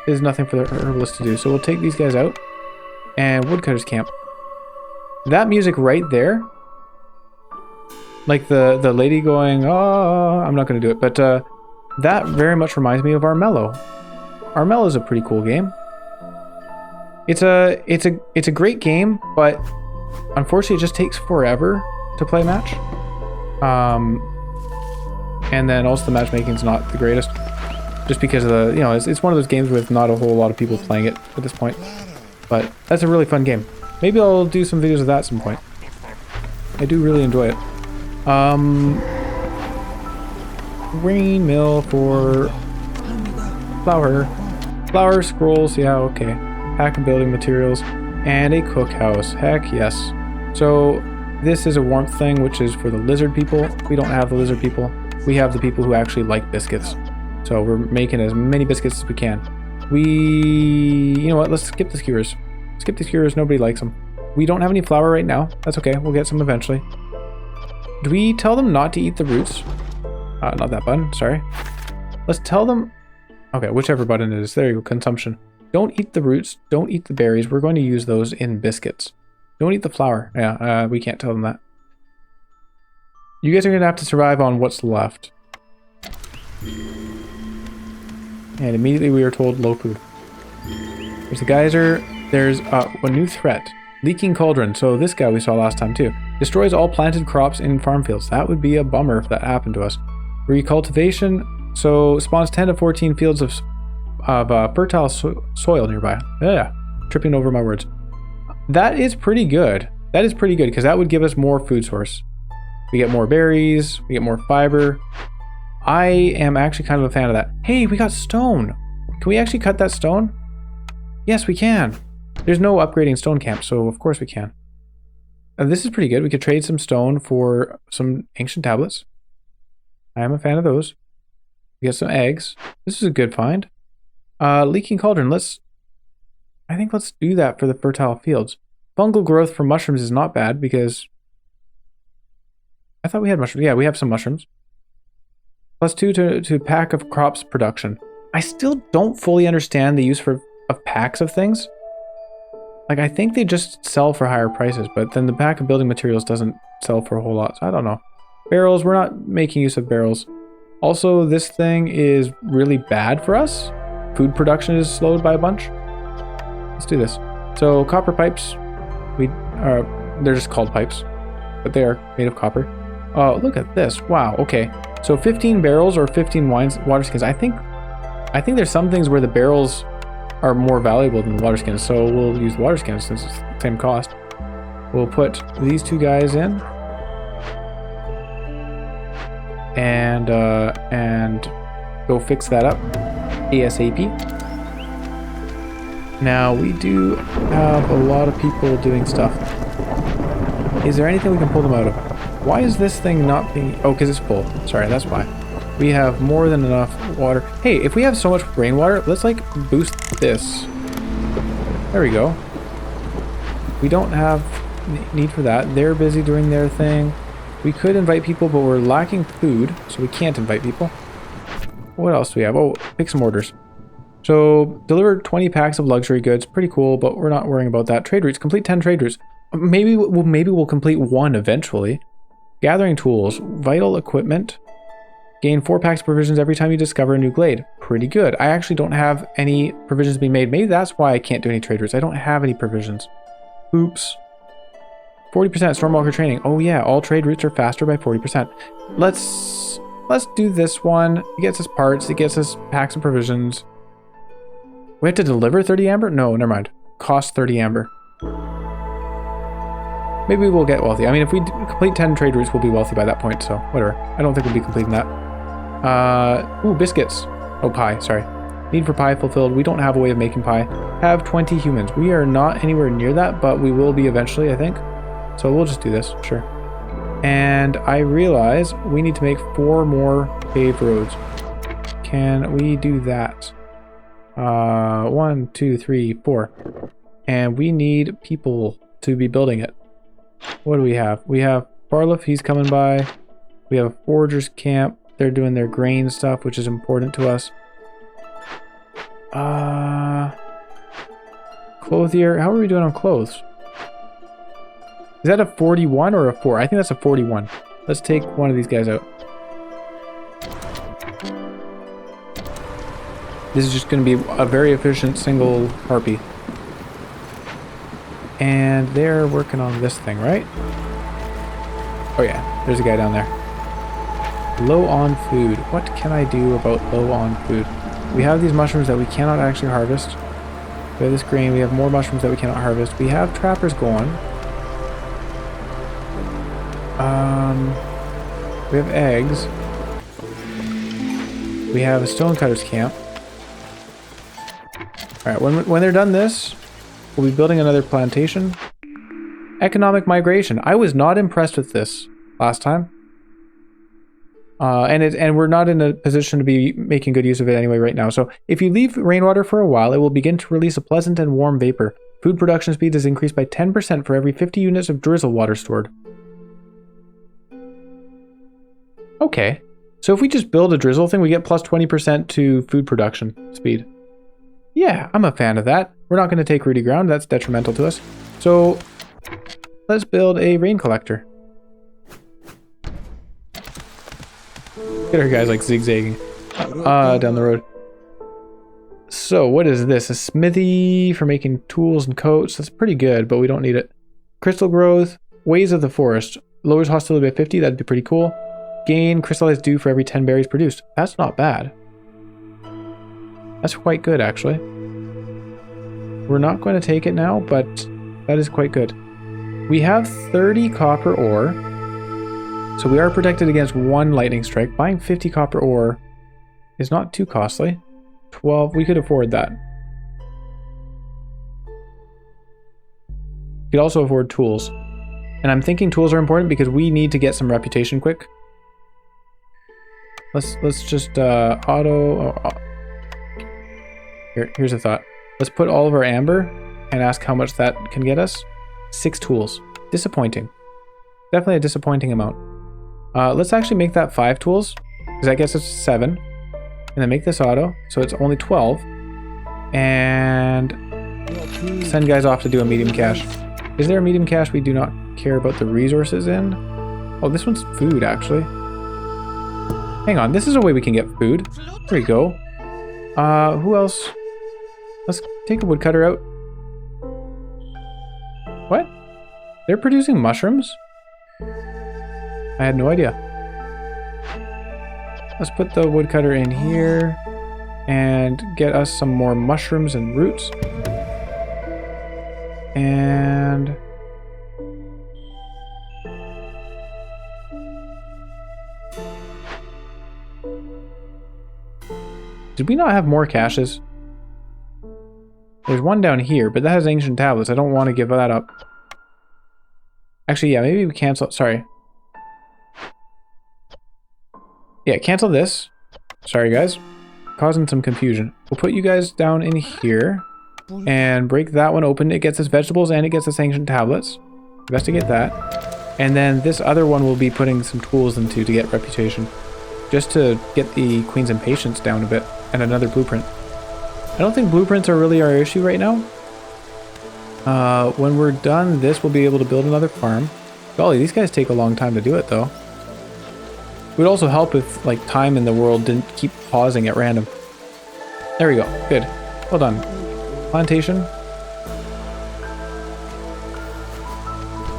is nothing for the herbalist to do, so we'll take these guys out. And woodcutter's camp. That music right there, like the lady going, oh, I'm not going to do it, but that very much reminds me of Armello. Armello is a pretty cool game. It's a great game, but unfortunately it just takes forever to play a match. And then also the matchmaking is not the greatest, just because of the, you know, it's one of those games with not a whole lot of people playing it at this point. But that's a really fun game. Maybe I'll do some videos of that at some point. I do really enjoy it. Rain mill for flour. Flour, scrolls, yeah, okay. Pack and building materials. And a cookhouse. Heck yes. So this is a warmth thing, which is for the lizard people. We don't have the lizard people. We have the people who actually like biscuits. So we're making as many biscuits as we can. You know what, let's skip the skewers. Skip the skewers, nobody likes them. We don't have any flour right now. That's okay, we'll get some eventually. Do we tell them not to eat the roots? Not that button, sorry. Let's tell them... Okay, whichever button it is. There you go, consumption. Don't eat the roots, don't eat the berries. We're going to use those in biscuits. Don't eat the flour. Yeah, we can't tell them that. You guys are going to have to survive on what's left. And immediately we are told low food. There's a geyser. There's one new threat. Leaking cauldron. So this guy we saw last time too. Destroys all planted crops in farm fields. That would be a bummer if that happened to us. Recultivation. So spawns 10 to 14 fields of fertile soil nearby. Yeah, tripping over my words. That is pretty good. That is pretty good because that would give us more food source. We get more berries. We get more fiber. I am actually kind of a fan of that. Hey, we got stone. Can we actually cut that stone? Yes, we can. There's no upgrading stone camp, so of course we can. This is pretty good. We could trade some stone for some ancient tablets. I am a fan of those. We get some eggs. This is a good find. Leaking cauldron. I think let's do that for the fertile fields. Fungal growth from mushrooms is not bad because I thought we had mushrooms. Yeah, we have some mushrooms. +2 to pack of crops production. I still don't fully understand the use of packs of things. Like, I think they just sell for higher prices, but then the pack of building materials doesn't sell for a whole lot, so I don't know. Barrels, we're not making use of barrels. Also, this thing is really bad for us. Food production is slowed by a bunch. Let's do this. So, copper pipes. They're just called pipes, but they are made of copper. Oh, look at this. Wow, okay. So 15 barrels or 15 water skins. I think there's some things where the barrels are more valuable than the water skins, so we'll use water skins since it's the same cost. We'll put these two guys in. And go fix that up ASAP. Now we do have a lot of people doing stuff. Is there anything we can pull them out of? Why is this thing not being... Oh, because it's full. Sorry, that's why. We have more than enough water. Hey, if we have so much rainwater, let's like boost this. There we go. We don't have need for that. They're busy doing their thing. We could invite people, but we're lacking food, so we can't invite people. What else do we have? Oh, pick some orders. So, deliver 20 packs of luxury goods. Pretty cool, but we're not worrying about that. Trade routes. Complete 10 trade routes. Maybe we'll complete one eventually. Gathering tools. Vital equipment. Gain 4 packs of provisions every time you discover a new glade. Pretty good. I actually don't have any provisions being made. Maybe that's why I can't do any trade routes. I don't have any provisions. Oops. 40% Stormwalker training. Oh yeah, all trade routes are faster by 40%. Let's do this one. It gets us parts. It gets us packs of provisions. We have to deliver 30 amber? No, never mind. Cost 30 amber. Maybe we'll get wealthy. I mean, if we complete 10 trade routes, we'll be wealthy by that point, so whatever. I don't think we'll be completing that. Ooh, biscuits. Oh, pie, sorry. Need for pie fulfilled. We don't have a way of making pie. Have 20 humans. We are not anywhere near that, but we will be eventually, I think. So we'll just do this, sure. And I realize we need to make 4 more paved roads. Can we do that? 1, 2, 3, 4. And we need people to be building it. What do we have? We have Barliff, he's coming by. We have a Forger's Camp. They're doing their grain stuff, which is important to us. Clothier, how are we doing on clothes? Is that a 41 or a 4? I think that's a 41. Let's take one of these guys out. This is just going to be a very efficient single harpy. And they're working on this thing, right? Oh yeah, there's a guy down there. Low on food. What can I do about low on food? We have these mushrooms that we cannot actually harvest. We have this grain. We have more mushrooms that we cannot harvest. We have trappers going. We have eggs. We have a stonecutter's camp. Alright, when they're done this, we'll be building another plantation. Economic migration. I was not impressed with this last time. And we're not in a position to be making good use of it anyway right now. So if you leave rainwater for a while, it will begin to release a pleasant and warm vapor. Food production speed is increased by 10% for every 50 units of drizzle water stored. Okay. So if we just build a drizzle thing, we get plus 20% to food production speed. Yeah, I'm a fan of that. We're not going to take rooty ground. That's detrimental to us. So let's build a rain collector. Get our guys like zigzagging down the road. So what is this? A smithy for making tools and coats. That's pretty good, but we don't need it. Crystal growth. Ways of the forest. Lowers hostility by 50. That'd be pretty cool. Gain crystallized dew for every 10 berries produced. That's not bad. That's quite good, actually. We're not going to take it now, but that is quite good. We have 30 copper ore. So we are protected against 1 lightning strike. Buying 50 copper ore is not too costly. 12, we could afford that. We could also afford tools. And I'm thinking tools are important because we need to get some reputation quick. Let's just Here's a thought. Let's put all of our amber and ask how much that can get us. 6 tools. Disappointing. Definitely a disappointing amount. Let's actually make that 5 tools, because that gets us 7. And then make this auto, so it's only 12. And send guys off to do a medium cache. Is there a medium cache we do not care about the resources in? Oh, this one's food, actually. Hang on, this is a way we can get food. There we go. Who else? Let's take a woodcutter out. What? They're producing mushrooms? I had no idea. Let's put the woodcutter in here and get us some more mushrooms and roots. And did we not have more caches? There's one down here, but that has ancient tablets. I don't want to give that up. Actually, yeah, maybe we cancel. Sorry. Yeah, cancel this. Sorry, guys. Causing some confusion. We'll put you guys down in here and break that one open. It gets us vegetables and it gets us ancient tablets. Investigate that. And then this other one will be putting some tools into to get reputation. Just to get the Queen's Impatience down a bit. And another blueprint. I don't think blueprints are really our issue right now. When we're done this, we'll be able to build another farm. Golly, these guys take a long time to do it, though. It would also help if, like, time in the world didn't keep pausing at random. There we go. Good. Well done. Plantation.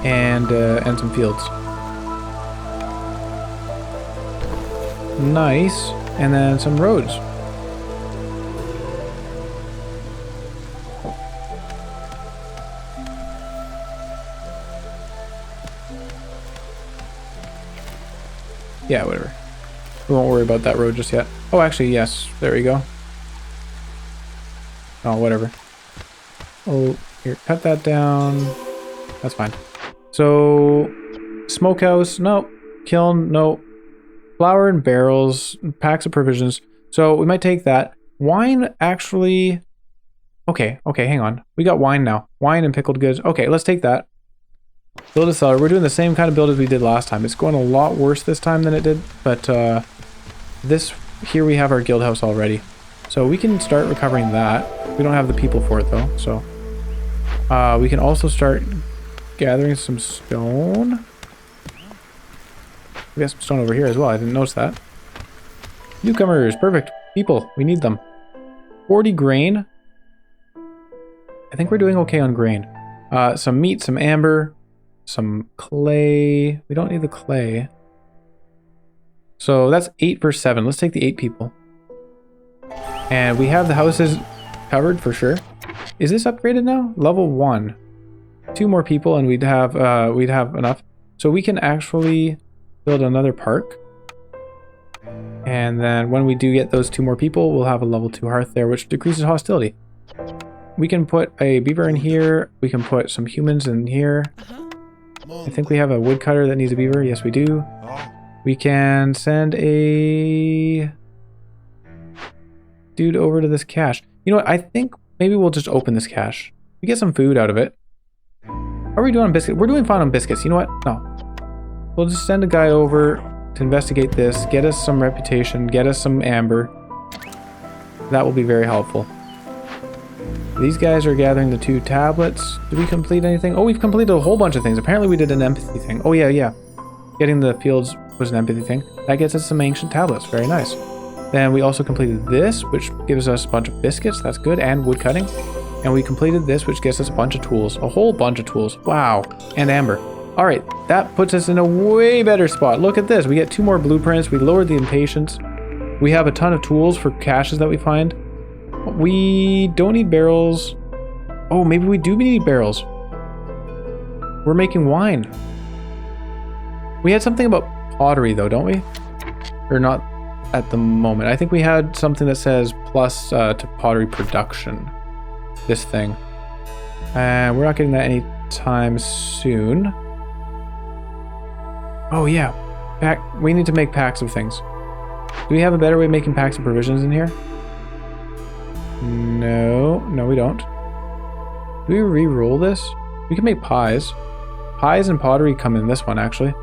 And some fields. Nice. And then some roads. Yeah, whatever. We won't worry about that road just yet. Oh, actually, yes. There we go. Oh, whatever. Oh, here, cut that down. That's fine. So, smokehouse, no. Kiln, no. Flour and barrels, packs of provisions. So we might take that. Wine, actually... Okay, hang on. We got wine now. Wine and pickled goods. Okay, let's take that. Build a cellar. We're doing the same kind of build as we did last time. It's going a lot worse this time than it did, but here we have our guild house already. So we can start recovering that. We don't have the people for it though, so... we can also start gathering some stone. We got some stone over here as well. I didn't notice that. Newcomers, perfect. People, we need them. 40 grain. I think we're doing okay on grain. Some meat, some amber, some clay. We don't need the clay. So that's 8 versus 7. Let's take the 8 people. And we have the houses covered for sure. Is this upgraded now? Level 1. 2 more people and we'd have enough. So we can actually build another park. And then when we do get those 2 more people, we'll have a level 2 hearth there, which decreases hostility. We can put a beaver in here. We can put some humans in here. I think we have a woodcutter that needs a beaver. Yes, we do. We can send a dude over to this cache. You know what? I think maybe we'll just open this cache. We get some food out of it. How are we doing on biscuits? We're doing fine on biscuits. You know what? No. We'll just send a guy over to investigate this, get us some reputation, get us some amber. That will be very helpful. These guys are gathering the 2 tablets. Did we complete anything? Oh, we've completed a whole bunch of things. Apparently we did an empathy thing. Oh, yeah. Getting the fields was an empathy thing. That gets us some ancient tablets. Very nice. Then we also completed this, which gives us a bunch of biscuits. That's good. And wood cutting. And we completed this, which gets us a bunch of tools. A whole bunch of tools. Wow. And amber. All right. That puts us in a way better spot. Look at this. We get 2 more blueprints. We lowered the impatience. We have a ton of tools for caches that we find. We don't need barrels. Oh, maybe we do need barrels. We're making wine. We had something about pottery though, don't we? Or not at the moment. I think we had something that says plus to pottery production. This thing. And we're not getting that anytime soon. Oh yeah. We need to make packs of things. Do we have a better way of making packs of provisions in here? No, we don't. Do we re-roll this? We can make pies. Pies and pottery come in this one, actually.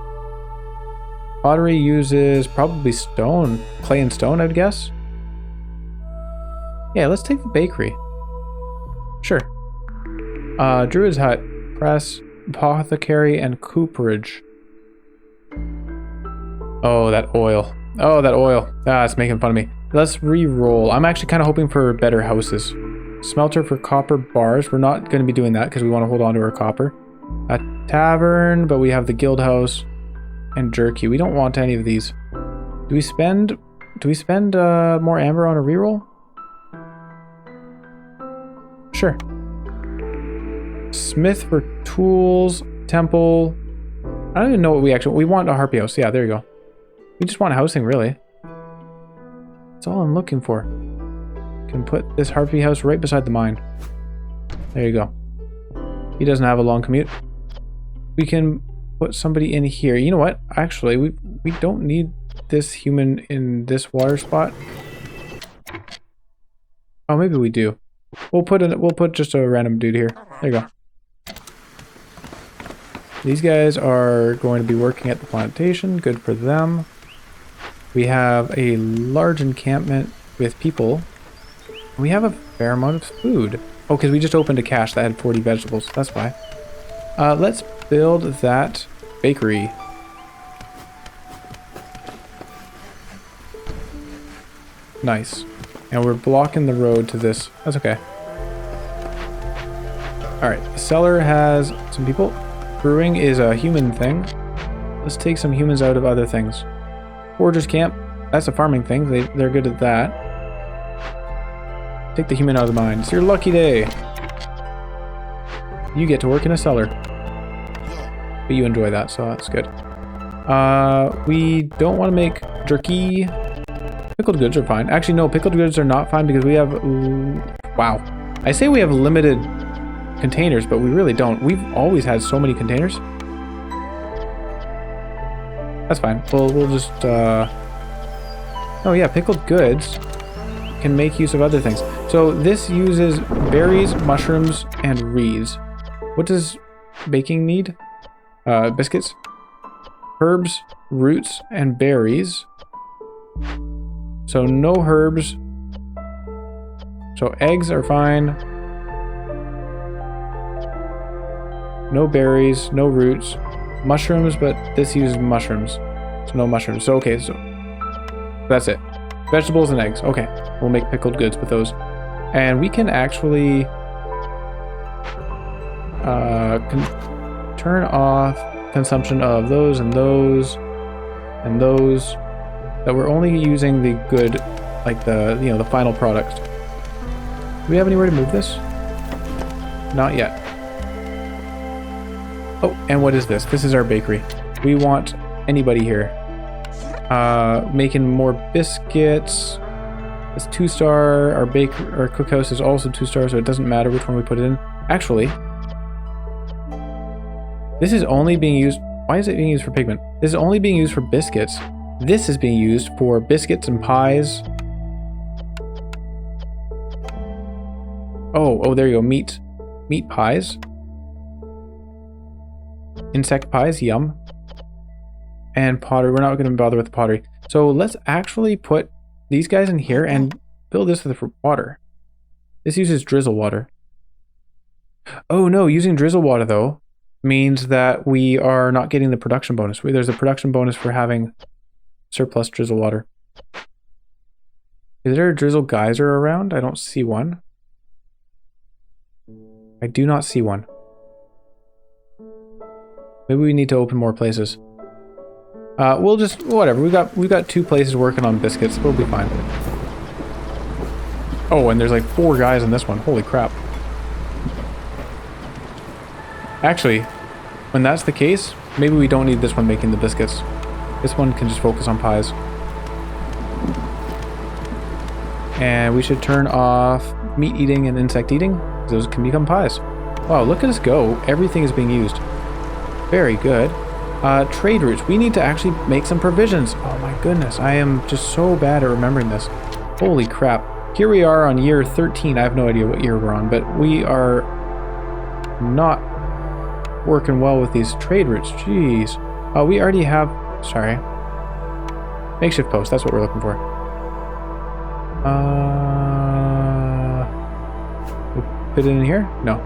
Pottery uses probably stone. Clay and stone, I'd guess. Yeah, let's take the bakery. Sure. Druid's Hut, press, apothecary, and cooperage. Oh, that oil. Oh, that oil. Ah, it's making fun of me. Let's re-roll. I'm actually kind of hoping for better houses. Smelter for copper bars. We're not going to be doing that because we want to hold on to our copper. A tavern, but we have the guild house and jerky. We don't want any of these. Do we spend more amber on a reroll? Sure. Smith for tools, temple. I don't even know what we want a harpy house. Yeah, there you go. We just want housing, really. That's all I'm looking for. Can put this harpy house right beside the mine. There you go. He doesn't have a long commute. We can put somebody in here. You know what? Actually, we don't need this human in this water spot. Oh, maybe we do. We'll put just a random dude here. There you go. These guys are going to be working at the plantation. Good for them. We have a large encampment with people. We have a fair amount of food. Oh, because we just opened a cache that had 40 vegetables. That's why. Let's build that bakery. Nice. And we're blocking the road to this. That's okay. Alright, the cellar has some people. Brewing is a human thing. Let's take some humans out of other things. Foragers camp. That's a farming thing. They're good at that. Take the human out of the mine. It's your lucky day. You get to work in a cellar. But you enjoy that, so that's good. We don't want to make jerky. Pickled goods are fine. Actually, no, pickled goods are not fine because we have... wow. I say we have limited containers, but we really don't. We've always had so many containers. That's fine. We'll just... oh yeah, pickled goods can make use of other things. So this uses berries, mushrooms, and reeds. What does baking need? Biscuits, herbs, roots, and berries. So no herbs. So eggs are fine. No berries, no roots. Mushrooms, but this uses mushrooms. So no mushrooms. So okay, so that's it. Vegetables and eggs. Okay, we'll make pickled goods with those. And we can actually turn off consumption of those and those and those, that we're only using the good, like the, you know, the final product. Do we have anywhere to move this? Not yet. Oh, and what is this? This is our bakery. We want anybody here. Making more biscuits. It's 2-star. Our cookhouse is also 2-star, so it doesn't matter which one we put it in. Actually, this is only being used... Why is it being used for pigment? This is only being used for biscuits. This is being used for biscuits and pies. Oh, there you go. Meat pies. Insect pies, yum. And pottery. We're not going to bother with the pottery. So let's actually put these guys in here and fill this with water. This uses drizzle water. Oh no, using drizzle water though means that we are not getting the production bonus. There's a production bonus for having surplus drizzle water. Is there a drizzle geyser around? I don't see one. I do not see one. Maybe we need to open more places. We'll just, whatever. We've got 2 places working on biscuits. We'll be fine. Oh, and there's like 4 guys in this one. Holy crap. Actually, when that's the case, maybe we don't need this one making the biscuits. This one can just focus on pies. And we should turn off meat eating and insect eating. Those can become pies. Wow, look at us go. Everything is being used. Very good. Trade routes. We need to actually make some provisions. Oh my goodness. I am just so bad at remembering this. Holy crap. Here we are on year 13. I have no idea what year we're on, but we are not working well with these trade routes. Jeez. We already have... Sorry. Makeshift post. That's what we're looking for. We'll put it in here? No.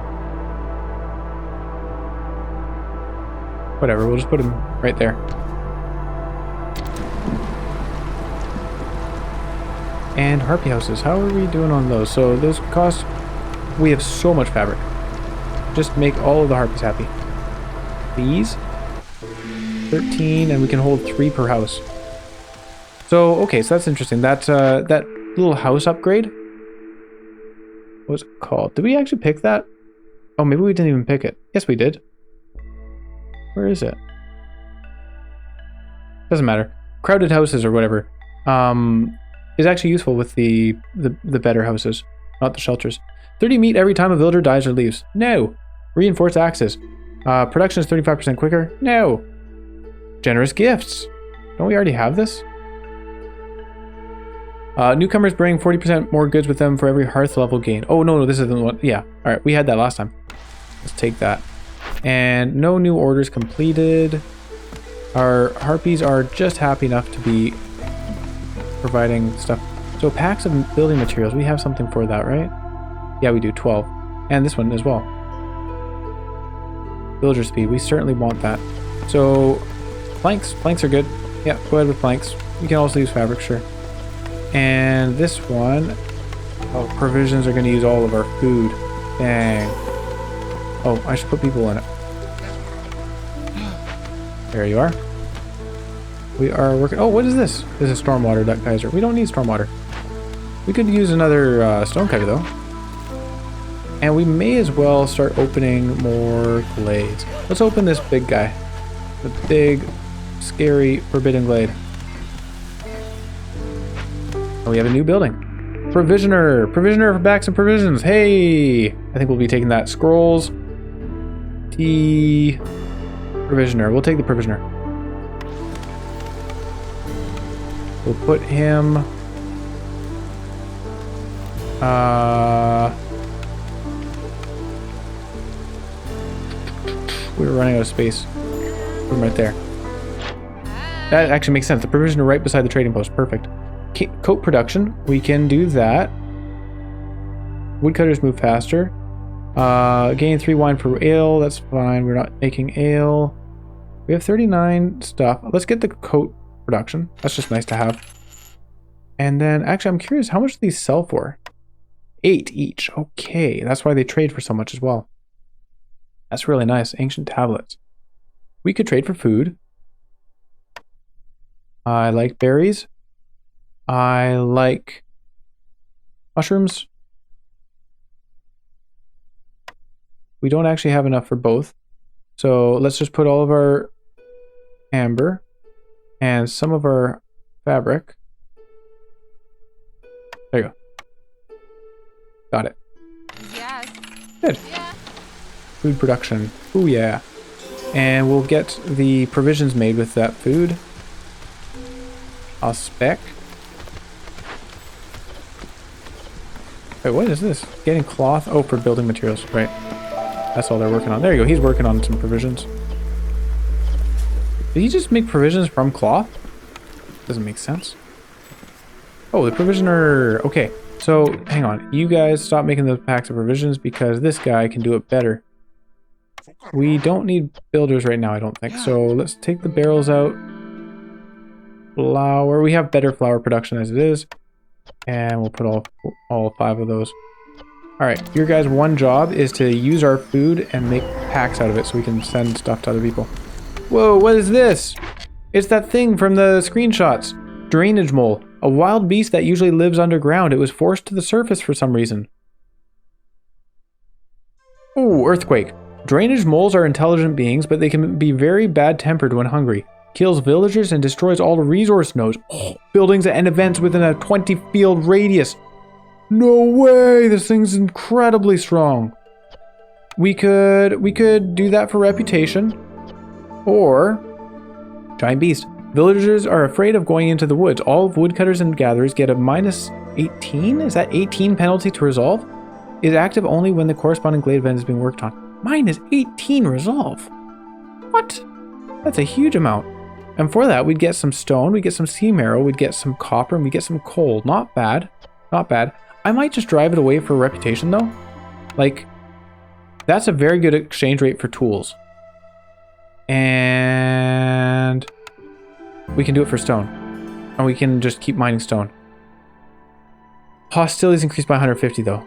Whatever, we'll just put him right there. And harpy houses, how are we doing on those? So those cost... We have so much fabric. Just make all of the harpies happy. Please. 13, and we can hold 3 per house. So, okay, so that's interesting. That little house upgrade. What's it called? Did we actually pick that? Oh, maybe we didn't even pick it. Yes, we did. Where is it? Doesn't matter. Crowded houses or whatever is actually useful with the better houses, not the shelters. 30 meat every time a villager dies or leaves. No. Reinforced axes. Production is 35% quicker. No. Generous gifts. Don't we already have this? Newcomers bring 40% more goods with them for every hearth level gain. Oh, no, this isn't the one. Yeah. All right. We had that last time. Let's take that. And no new orders completed. Our harpies are just happy enough to be providing stuff. So packs of building materials. We have something for that, right? Yeah, we do. 12. And this one as well. Villager speed. We certainly want that. So planks. Planks are good. Yeah, go ahead with planks. We can also use fabric, sure. And this one. Oh, provisions are going to use all of our food. Dang. Oh, I should put people in it. There you are. We are working... Oh, what is this? This is stormwater duct geyser. We don't need stormwater. We could use another stone cutter, though. And we may as well start opening more glades. Let's open this big guy. The big scary forbidden glade. Oh, we have a new building. Provisioner for backs and provisions. Hey, I think we'll be taking that. Scrolls. T. Provisioner. We'll take the provisioner. We'll put him. We were running out of space. Put him right there. That actually makes sense. The provisioner right beside the trading post. Perfect. Coat production. We can do that. Woodcutters move faster. Gain 3 wine per ale. That's fine. We're not making ale. We have 39 stuff. Let's get the coat production. That's just nice to have. And then, actually, I'm curious, how much do these sell for? 8 each. Okay, that's why they trade for so much as well. That's really nice. Ancient tablets. We could trade for food. I like berries. I like mushrooms. We don't actually have enough for both. So let's just put all of our amber and some of our fabric. There you go. Got it. Yes. Good. Yeah. Food production. Ooh, yeah. And we'll get the provisions made with that food. I'll spec. Wait, what is this? Getting cloth? Oh, for building materials. Right. That's all they're working on. There you go. He's working on some provisions. Did he just make provisions from cloth? Doesn't make sense. Oh, the provisioner. Okay. So, hang on. You guys stop making those packs of provisions because this guy can do it better. We don't need builders right now, I don't think. So, let's take the barrels out. Flour. We have better flour production as it is. And we'll put all 5 of those. Alright, your guys' one job is to use our food and make packs out of it so we can send stuff to other people. Whoa, what is this? It's that thing from the screenshots. Drainage mole. A wild beast that usually lives underground. It was forced to the surface for some reason. Ooh, earthquake. Drainage moles are intelligent beings, but they can be very bad-tempered when hungry. Kills villagers and destroys all resource nodes. Oh, buildings and events within a 20-field radius. No way! This thing's incredibly strong. We could do that for reputation. Or giant beast. Villagers are afraid of going into the woods. All woodcutters and gatherers get a minus 18? Is that 18 penalty to resolve? Is active only when the corresponding glade event is being worked on. Minus 18 resolve. What? That's a huge amount. And for that, we'd get some stone, we'd get some sea marrow, we'd get some copper, and we'd get some coal. Not bad. Not bad. I might just drive it away for reputation, though. Like, that's a very good exchange rate for tools. And we can do it for stone. And we can just keep mining stone. Hostilities increased by 150, though.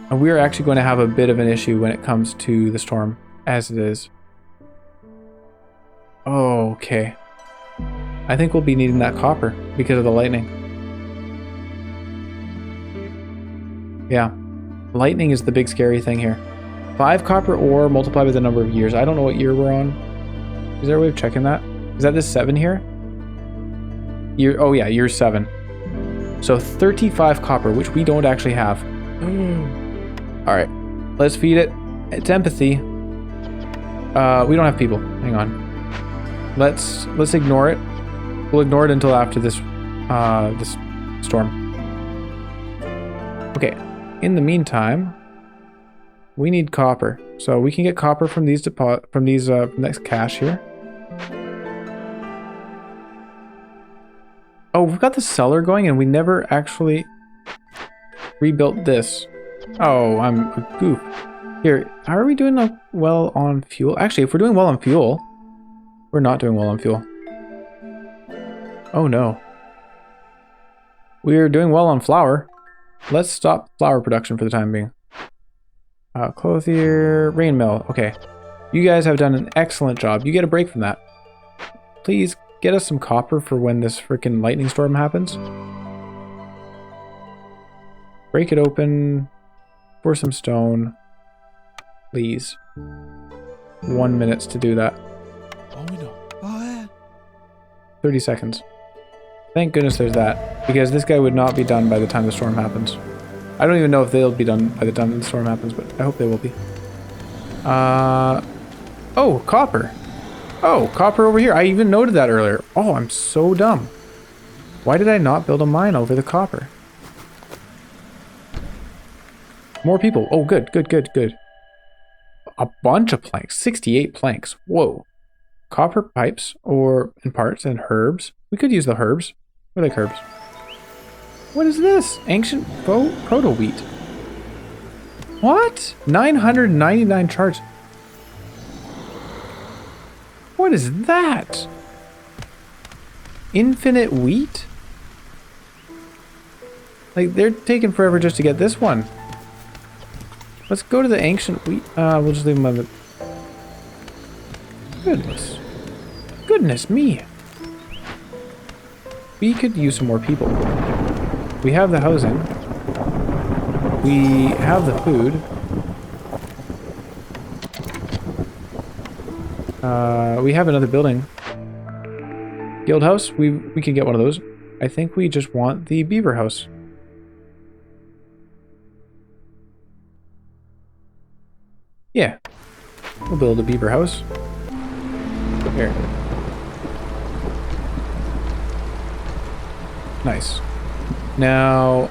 And we're actually going to have a bit of an issue when it comes to the storm, as it is. Oh, okay. I think we'll be needing that copper because of the lightning. Yeah. Lightning is the big scary thing here. 5 copper ore multiplied by the number of years. I don't know what year we're on. Is there a way of checking that? Is that this 7 here? Year, oh yeah, year 7. So 35 copper, which we don't actually have. Alright. Let's feed it. It's empathy. We don't have people. Hang on. Let's ignore it. We'll ignore it until after this this storm. Okay. In the meantime, we need copper. So we can get copper from these next cache here. Oh, we've got the cellar going and we never actually rebuilt this. Oh, I'm a goof. Here, how are we doing well on fuel? Actually, if we're doing well on fuel, we're not doing well on fuel. Oh no. We're doing well on flour. Let's stop flour production for the time being. Clothier, rain mill. Okay. You guys have done an excellent job. You get a break from that. Please get us some copper for when this freaking lightning storm happens. Break it open for some stone. Please. 1 minute to do that. All we know. 30 seconds. Thank goodness there's that, because this guy would not be done by the time the storm happens. I don't even know if they'll be done by the time the storm happens, but I hope they will be. Oh, copper. Oh, copper over here. I even noted that earlier. Oh, I'm so dumb. Why did I not build a mine over the copper? More people. Oh, good, good, good, good. A bunch of planks. 68 planks. Whoa. Copper pipes, or in parts, and herbs. We could use the herbs. We like herbs. What is this? Ancient proto-wheat. What? 999 charts. What is that? Infinite wheat? Like, they're taking forever just to get this one. Let's go to the ancient wheat. We'll just leave them on the... Goodness. Goodness me. We could use some more people. We have the housing. We have the food. We have another building. Guild house, we could get one of those. I think we just want the beaver house. Yeah. We'll build a beaver house. Here. Nice. Now,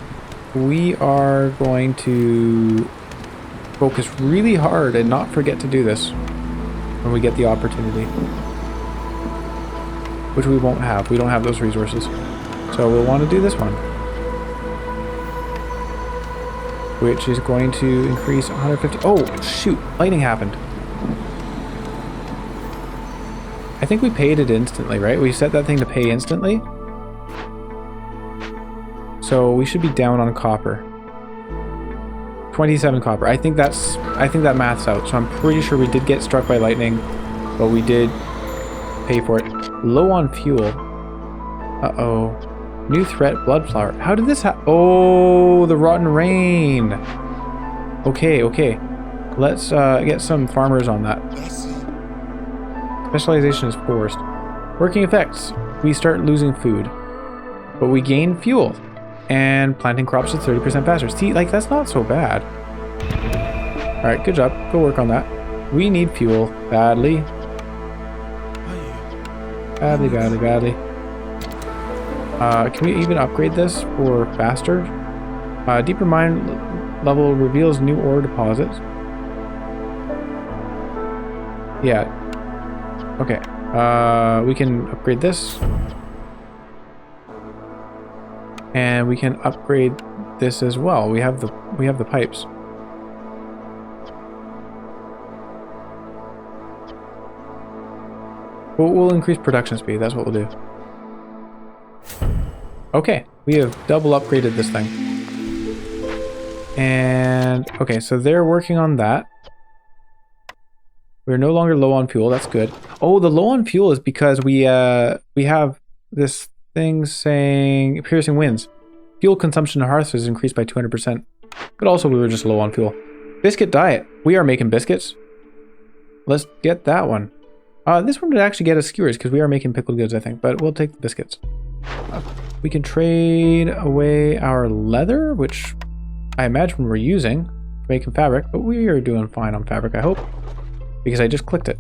we are going to focus really hard and not forget to do this when we get the opportunity. Which we won't have. We don't have those resources. So we'll want to do this one. Which is going to increase 150... Oh, shoot. Lightning happened. I think we paid it instantly, right? We set that thing to pay instantly. So we should be down on copper. 27 copper. I think that maths out. So I'm pretty sure we did get struck by lightning, but we did pay for it. Low on fuel. Uh-oh. New threat, blood flower. How did this happen? Oh, the rotten rain. Okay, okay. Let's get some farmers on that. Specialization is forced. Working effects. We start losing food, but we gain fuel. And planting crops is 30% faster. See, like, that's not so bad. Alright, good job. Go work on that. We need fuel. Badly. Badly, badly, badly. Can we even upgrade this for faster? Deeper mine level reveals new ore deposits. Yeah. Okay. We can upgrade this. And we can upgrade this as well. We have the pipes. We'll increase production speed. That's what we'll do. Okay, we have double upgraded this thing. And okay, so they're working on that. We're no longer low on fuel. That's good. Oh, the low on fuel is because we have this thing saying piercing winds. Fuel consumption in hearths is increased by 200%. But also we were just low on fuel. Biscuit diet. We are making biscuits. Let's get that one. This one would actually get us skewers because we are making pickled goods, I think. But we'll take the biscuits. We can trade away our leather, which I imagine we're using for making fabric. But we are doing fine on fabric, I hope. Because I just clicked it.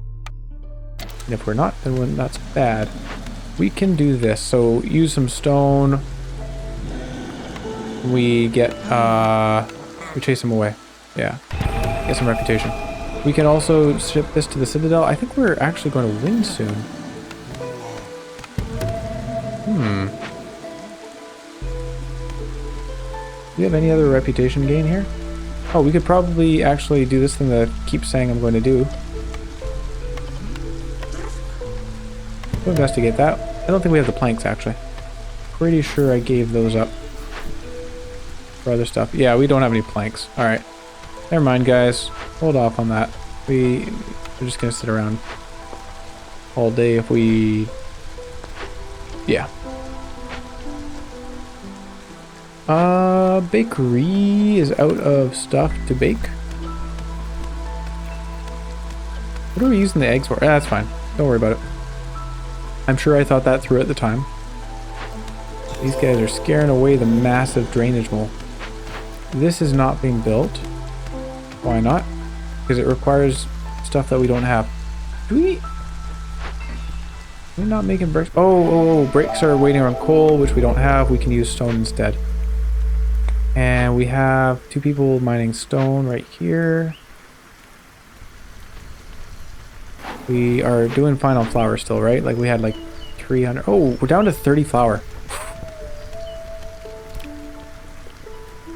And if we're not, then that's bad. We can do this. So use some stone. We get, we chase them away. Yeah. Get some reputation. We can also ship this to the Citadel. I think we're actually going to win soon. Do you have any other reputation gain here? Oh, we could probably actually do this thing that I keep saying I'm going to do. We'll investigate that. I don't think we have the planks, actually. Pretty sure I gave those up for other stuff. Yeah, we don't have any planks. Alright. Never mind, guys. Hold off on that. We're just going to sit around all day if we... Yeah. Bakery is out of stuff to bake. What are we using the eggs for? That's fine. Don't worry about it. I'm sure I thought that through at the time. These guys are scaring away the massive drainage mole. This is not being built. Why not? Because it requires stuff that we don't have. Are we not making bricks? Oh, bricks are waiting on coal, which we don't have. We can use stone instead. And we have 2 people mining stone right here. We are doing fine on flour still, right? Like we had like 300. Oh, we're down to 30 flour.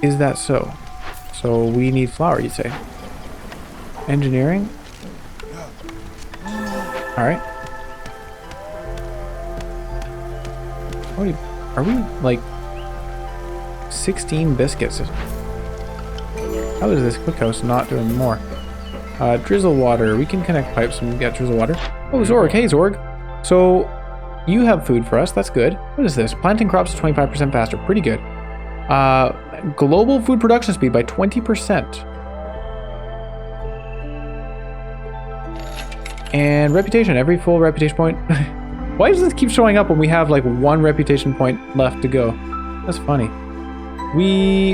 Is that so? So we need flour, you'd say. Engineering? Alright. Are we like 16 biscuits? How is this cookhouse not doing more? Drizzle water. We can connect pipes and get drizzle water. Oh, Zorg. Hey, Zorg. So you have food for us. That's good. What is this? Planting crops 25% faster. Pretty good. Global food production speed by 20%. And reputation. Every full reputation point. Why does this keep showing up when we have like 1 reputation point left to go? That's funny.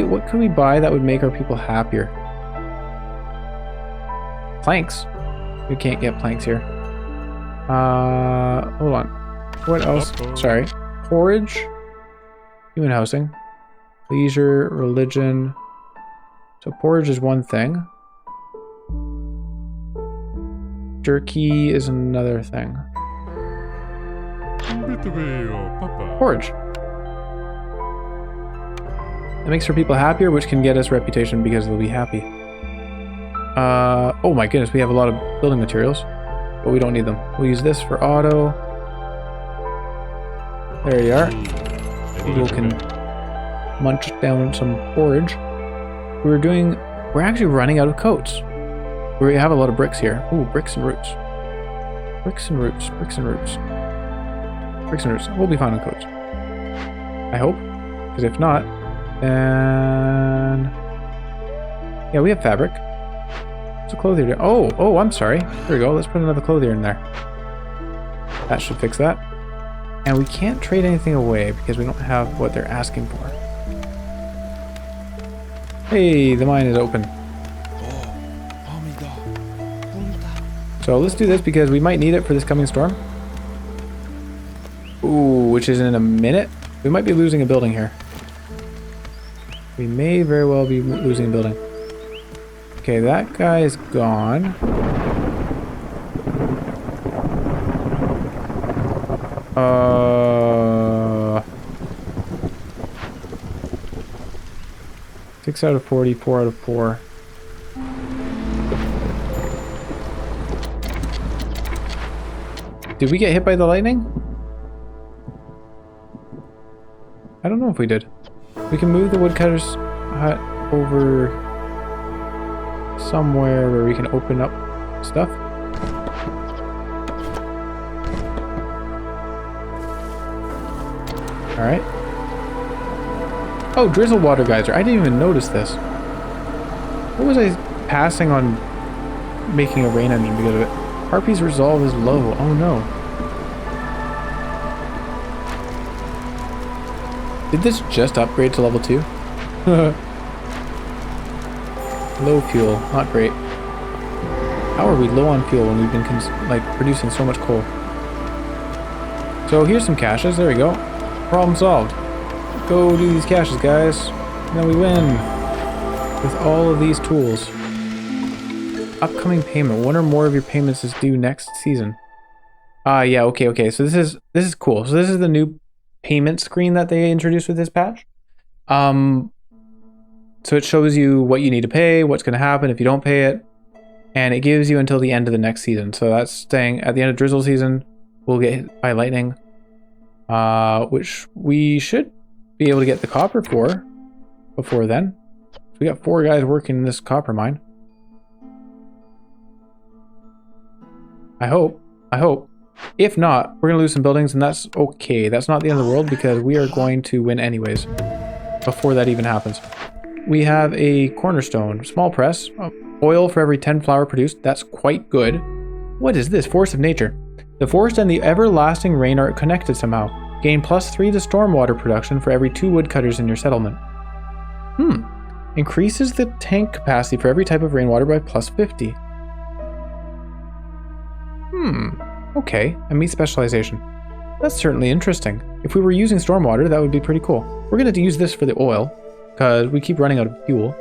What could we buy that would make our people happier? Planks. We can't get planks here. Hold on. What else? Sorry. Porridge. Human housing. Leisure. Religion. So porridge is one thing. Jerky is another thing. Porridge. It makes our people happier, which can get us reputation because they'll be happy. Oh my goodness, we have a lot of building materials, but we don't need them. We'll use this for auto. There you are. People can munch down some porridge. We're actually running out of coats. We have a lot of bricks here. Ooh, bricks and roots. Bricks and roots, bricks and roots. Bricks and roots. We'll be fine on coats. I hope. Because if not, then... yeah, we have fabric. What's a clothier do? Oh, I'm sorry. There we go. Let's put another clothier in there. That should fix that. And we can't trade anything away because we don't have what they're asking for. Hey, the mine is open. So let's do this because we might need it for this coming storm. Ooh, which is in a minute. We might be losing a building here. We may very well be losing a building. Okay, that guy is gone. Six out of 40, 4 out of 4. Did we get hit by the lightning? I don't know if we did. We can move the woodcutter's hut over somewhere where we can open up stuff. Alright. Oh, drizzle water geyser. I didn't even notice this. What was I passing on making a rain engine because of it? Harpy's resolve is low. Oh no. Did this just upgrade to level 2? Low fuel. Not great. How are we low on fuel when we've been producing so much coal? So here's some caches. There we go. Problem solved. Go do these caches, guys. And then we win. With all of these tools. Upcoming payment. One or more of your payments is due next season. Yeah, okay. So this is cool. So this is the new payment screen that they introduced with this patch. So it shows you what you need to pay, what's going to happen if you don't pay it, and it gives you until the end of the next season. So that's saying at the end of drizzle season, we'll get hit by lightning, which we should be able to get the copper for before then. So we got 4 guys working in this copper mine. I hope. If not, we're going to lose some buildings, and that's okay. That's not the end of the world because we are going to win anyways before that even happens. We have a cornerstone, small press, oil for every 10 flour produced. That's quite good. What is this? Force of nature. The forest and the everlasting rain are connected somehow. Gain +3 to stormwater production for every 2 woodcutters in your settlement. Increases the tank capacity for every type of rainwater by +50. Okay, and meat specialization. That's certainly interesting. If we were using stormwater, that would be pretty cool. We're going to use this for the oil, because we keep running out of fuel.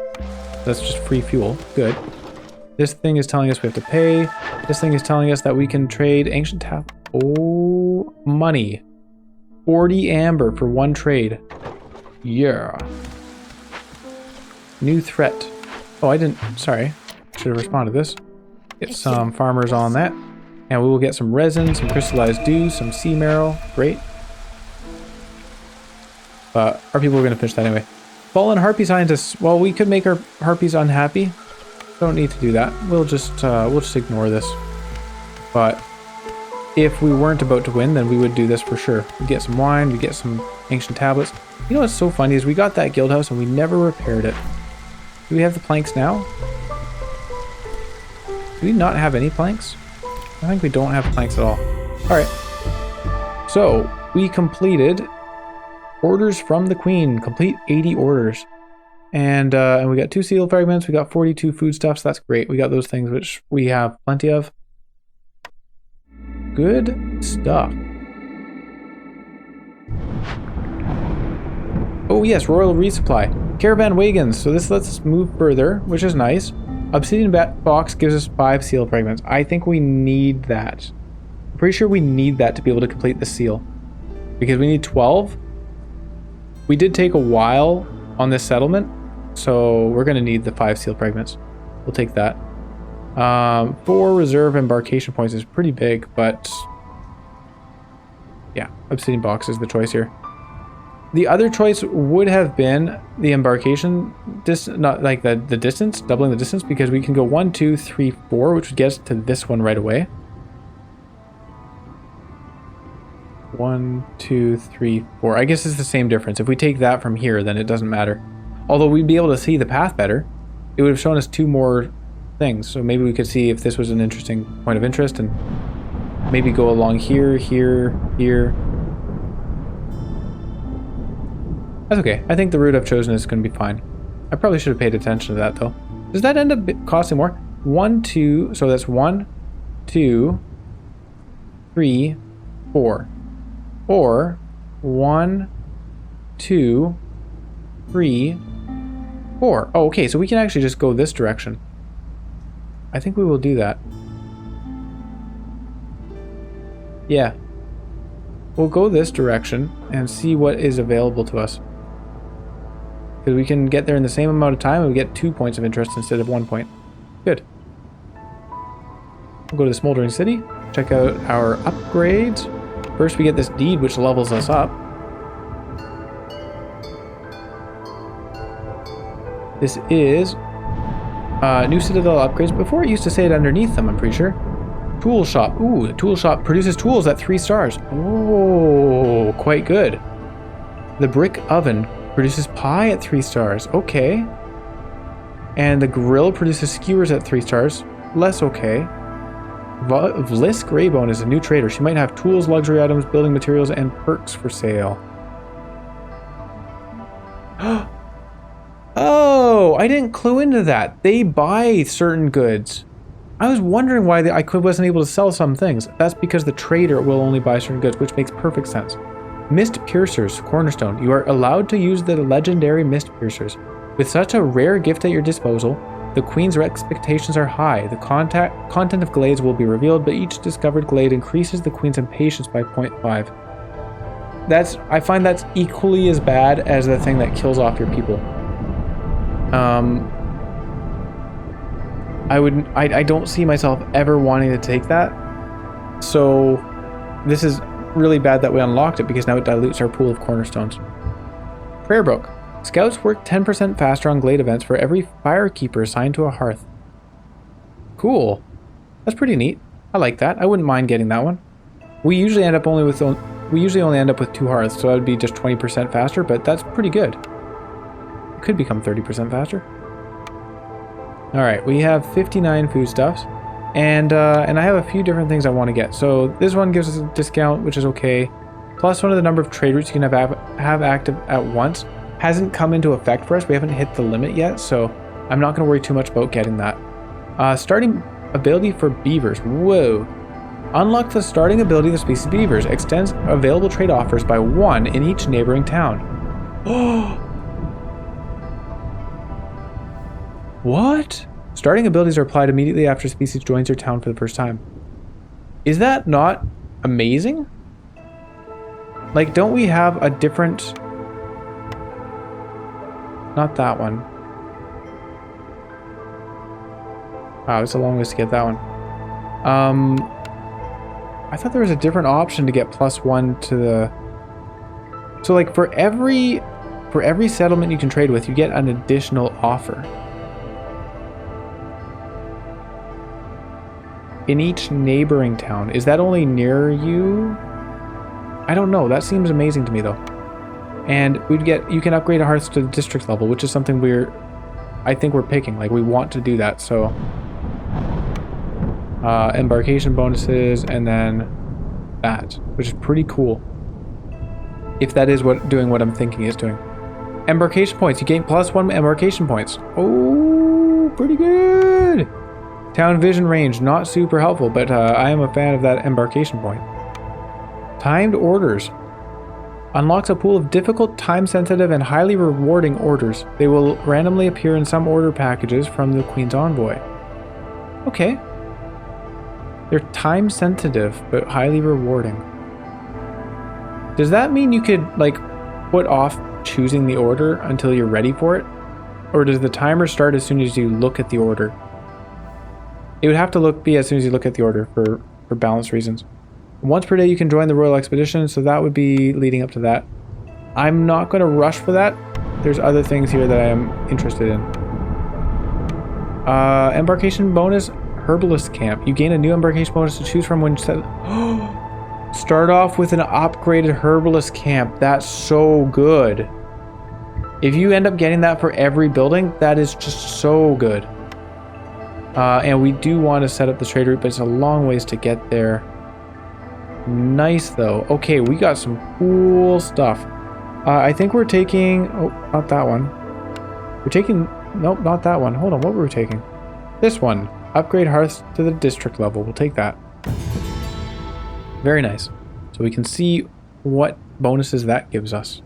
That's just free fuel. Good. This thing is telling us we have to pay. This thing is telling us that we can trade ancient tap. Oh, money. 40 amber for 1 trade. Yeah. New threat. Oh, I didn't. Sorry. Should have responded to this. Get some farmers on that. And we will get some resin, some crystallized dew, some sea marrow. Great. But our people are going to finish that anyway. Fallen harpy scientists. Well, we could make our harpies unhappy. Don't need to do that. We'll just ignore this. But if we weren't about to win, then we would do this for sure. We'd get some wine. We'd get some ancient tablets. You know what's so funny is we got that guild house and we never repaired it. Do we have the planks now? Do we not have any planks? I think we don't have planks at all. Alright. So, we completed orders from the queen. Complete 80 orders. And we got 2 seal fragments. We got 42 foodstuffs. That's great. We got those things which we have plenty of. Good stuff. Oh yes, royal resupply. Caravan wagons. So this lets us move further, which is nice. Obsidian box gives us 5 seal fragments. I think we need that. I'm pretty sure we need that to be able to complete the seal. Because we need 12. We did take a while on this settlement, so we're going to need the 5 seal fragments. We'll take that. 4 reserve embarkation points is pretty big, but yeah, obsidian box is the choice here. The other choice would have been the embarkation distance, not like the distance, doubling the distance, because we can go 1, 2, 3, 4, which would get us to this one right away. 1, 2, 3, 4. I guess it's the same difference. If we take that from here, then it doesn't matter. Although we'd be able to see the path better. It would have shown us 2 more things. So maybe we could see if this was an interesting point of interest and maybe go along here, here, here. That's okay. I think the route I've chosen is going to be fine. I probably should have paid attention to that though. Does that end up costing more? 1, 2, so that's 1, 2, 3, 4. Or 1, 2, 3, 4. Oh, okay, so we can actually just go this direction. I think we will do that. Yeah. We'll go this direction and see what is available to us. Because we can get there in the same amount of time and we get 2 points of interest instead of 1 point. Good. We'll go to the Smoldering City. Check out our upgrades. First we get this deed which levels us up. This is new Citadel upgrades. Before it used to say it underneath them, I'm pretty sure. Tool shop. Ooh, the tool shop produces tools at 3 stars. Oh, quite good. The brick oven produces pie at 3 stars. Okay. And the grill produces skewers at 3 stars. Less okay. Vliss Greybone is a new trader. She might have tools, luxury items, building materials, and perks for sale. Oh, I didn't clue into that. They buy certain goods. I was wondering why I wasn't able to sell some things. That's because the trader will only buy certain goods, which makes perfect sense. Mist Piercers, Cornerstone. You are allowed to use the legendary Mist Piercers. With such a rare gift at your disposal, the Queen's expectations are high. The content of glades will be revealed, but each discovered glade increases the Queen's impatience by 0.5. I find that's equally as bad as the thing that kills off your people. I don't see myself ever wanting to take that. So this is really bad that we unlocked it because now it dilutes our pool of cornerstones. Prayer Book. Scouts work 10% faster on glade events for every firekeeper assigned to a hearth. Cool. That's pretty neat. I like that. I wouldn't mind getting that one. We usually end up only with 2 hearths, so that would be just 20% faster, but that's pretty good. It could become 30% faster. Alright, we have 59 foodstuffs. And I have a few different things I want to get. So this one gives us a discount, which is okay. Plus one of the number of trade routes you can have active at once hasn't come into effect for us. We haven't hit the limit yet, so I'm not going to worry too much about getting that. Starting ability for beavers. Whoa. Unlock the starting ability of the species beavers. Extends available trade offers by 1 in each neighboring town. Oh. What? Starting abilities are applied immediately after a species joins your town for the first time. Is that not amazing? Like, don't we have a different... Not that one. Wow, it's a long ways to get that one. I thought there was a different option to get +1 to the... So like for every settlement you can trade with, you get an additional offer. In each neighboring town. Is that only near you? I don't know. That seems amazing to me though. And you can upgrade a hearth to the district level, which is something I think we're picking. Like we want to do that, so. Embarkation bonuses, and then that, which is pretty cool. If that is doing what I'm thinking it's doing. Embarkation points. You gain +1 embarkation points. Oh, pretty good. Town vision range, not super helpful, but I am a fan of that embarkation point. Timed orders. Unlocks a pool of difficult, time-sensitive, and highly rewarding orders. They will randomly appear in some order packages from the Queen's Envoy. Okay. They're time-sensitive, but highly rewarding. Does that mean you could, like, put off choosing the order until you're ready for it? Or does the timer start as soon as you look at the order? It would have to be as soon as you look at the order for balance reasons. Once per day you can join the Royal Expedition, so that would be leading up to that. I'm not going to rush for that. There's other things here that I am interested in. Embarkation bonus, Herbalist Camp. You gain a new embarkation bonus to choose from when you set... Start off with an upgraded Herbalist Camp. That's so good. If you end up getting that for every building, that is just so good. And we do want to set up the trade route, but it's a long ways to get there. Nice though. Okay, we got some cool stuff. I think we're taking... Oh, not that one. We're taking... Nope, not that one. Hold on, what were we taking? This one. Upgrade hearths to the district level. We'll take that. Very nice. So we can see what bonuses that gives us.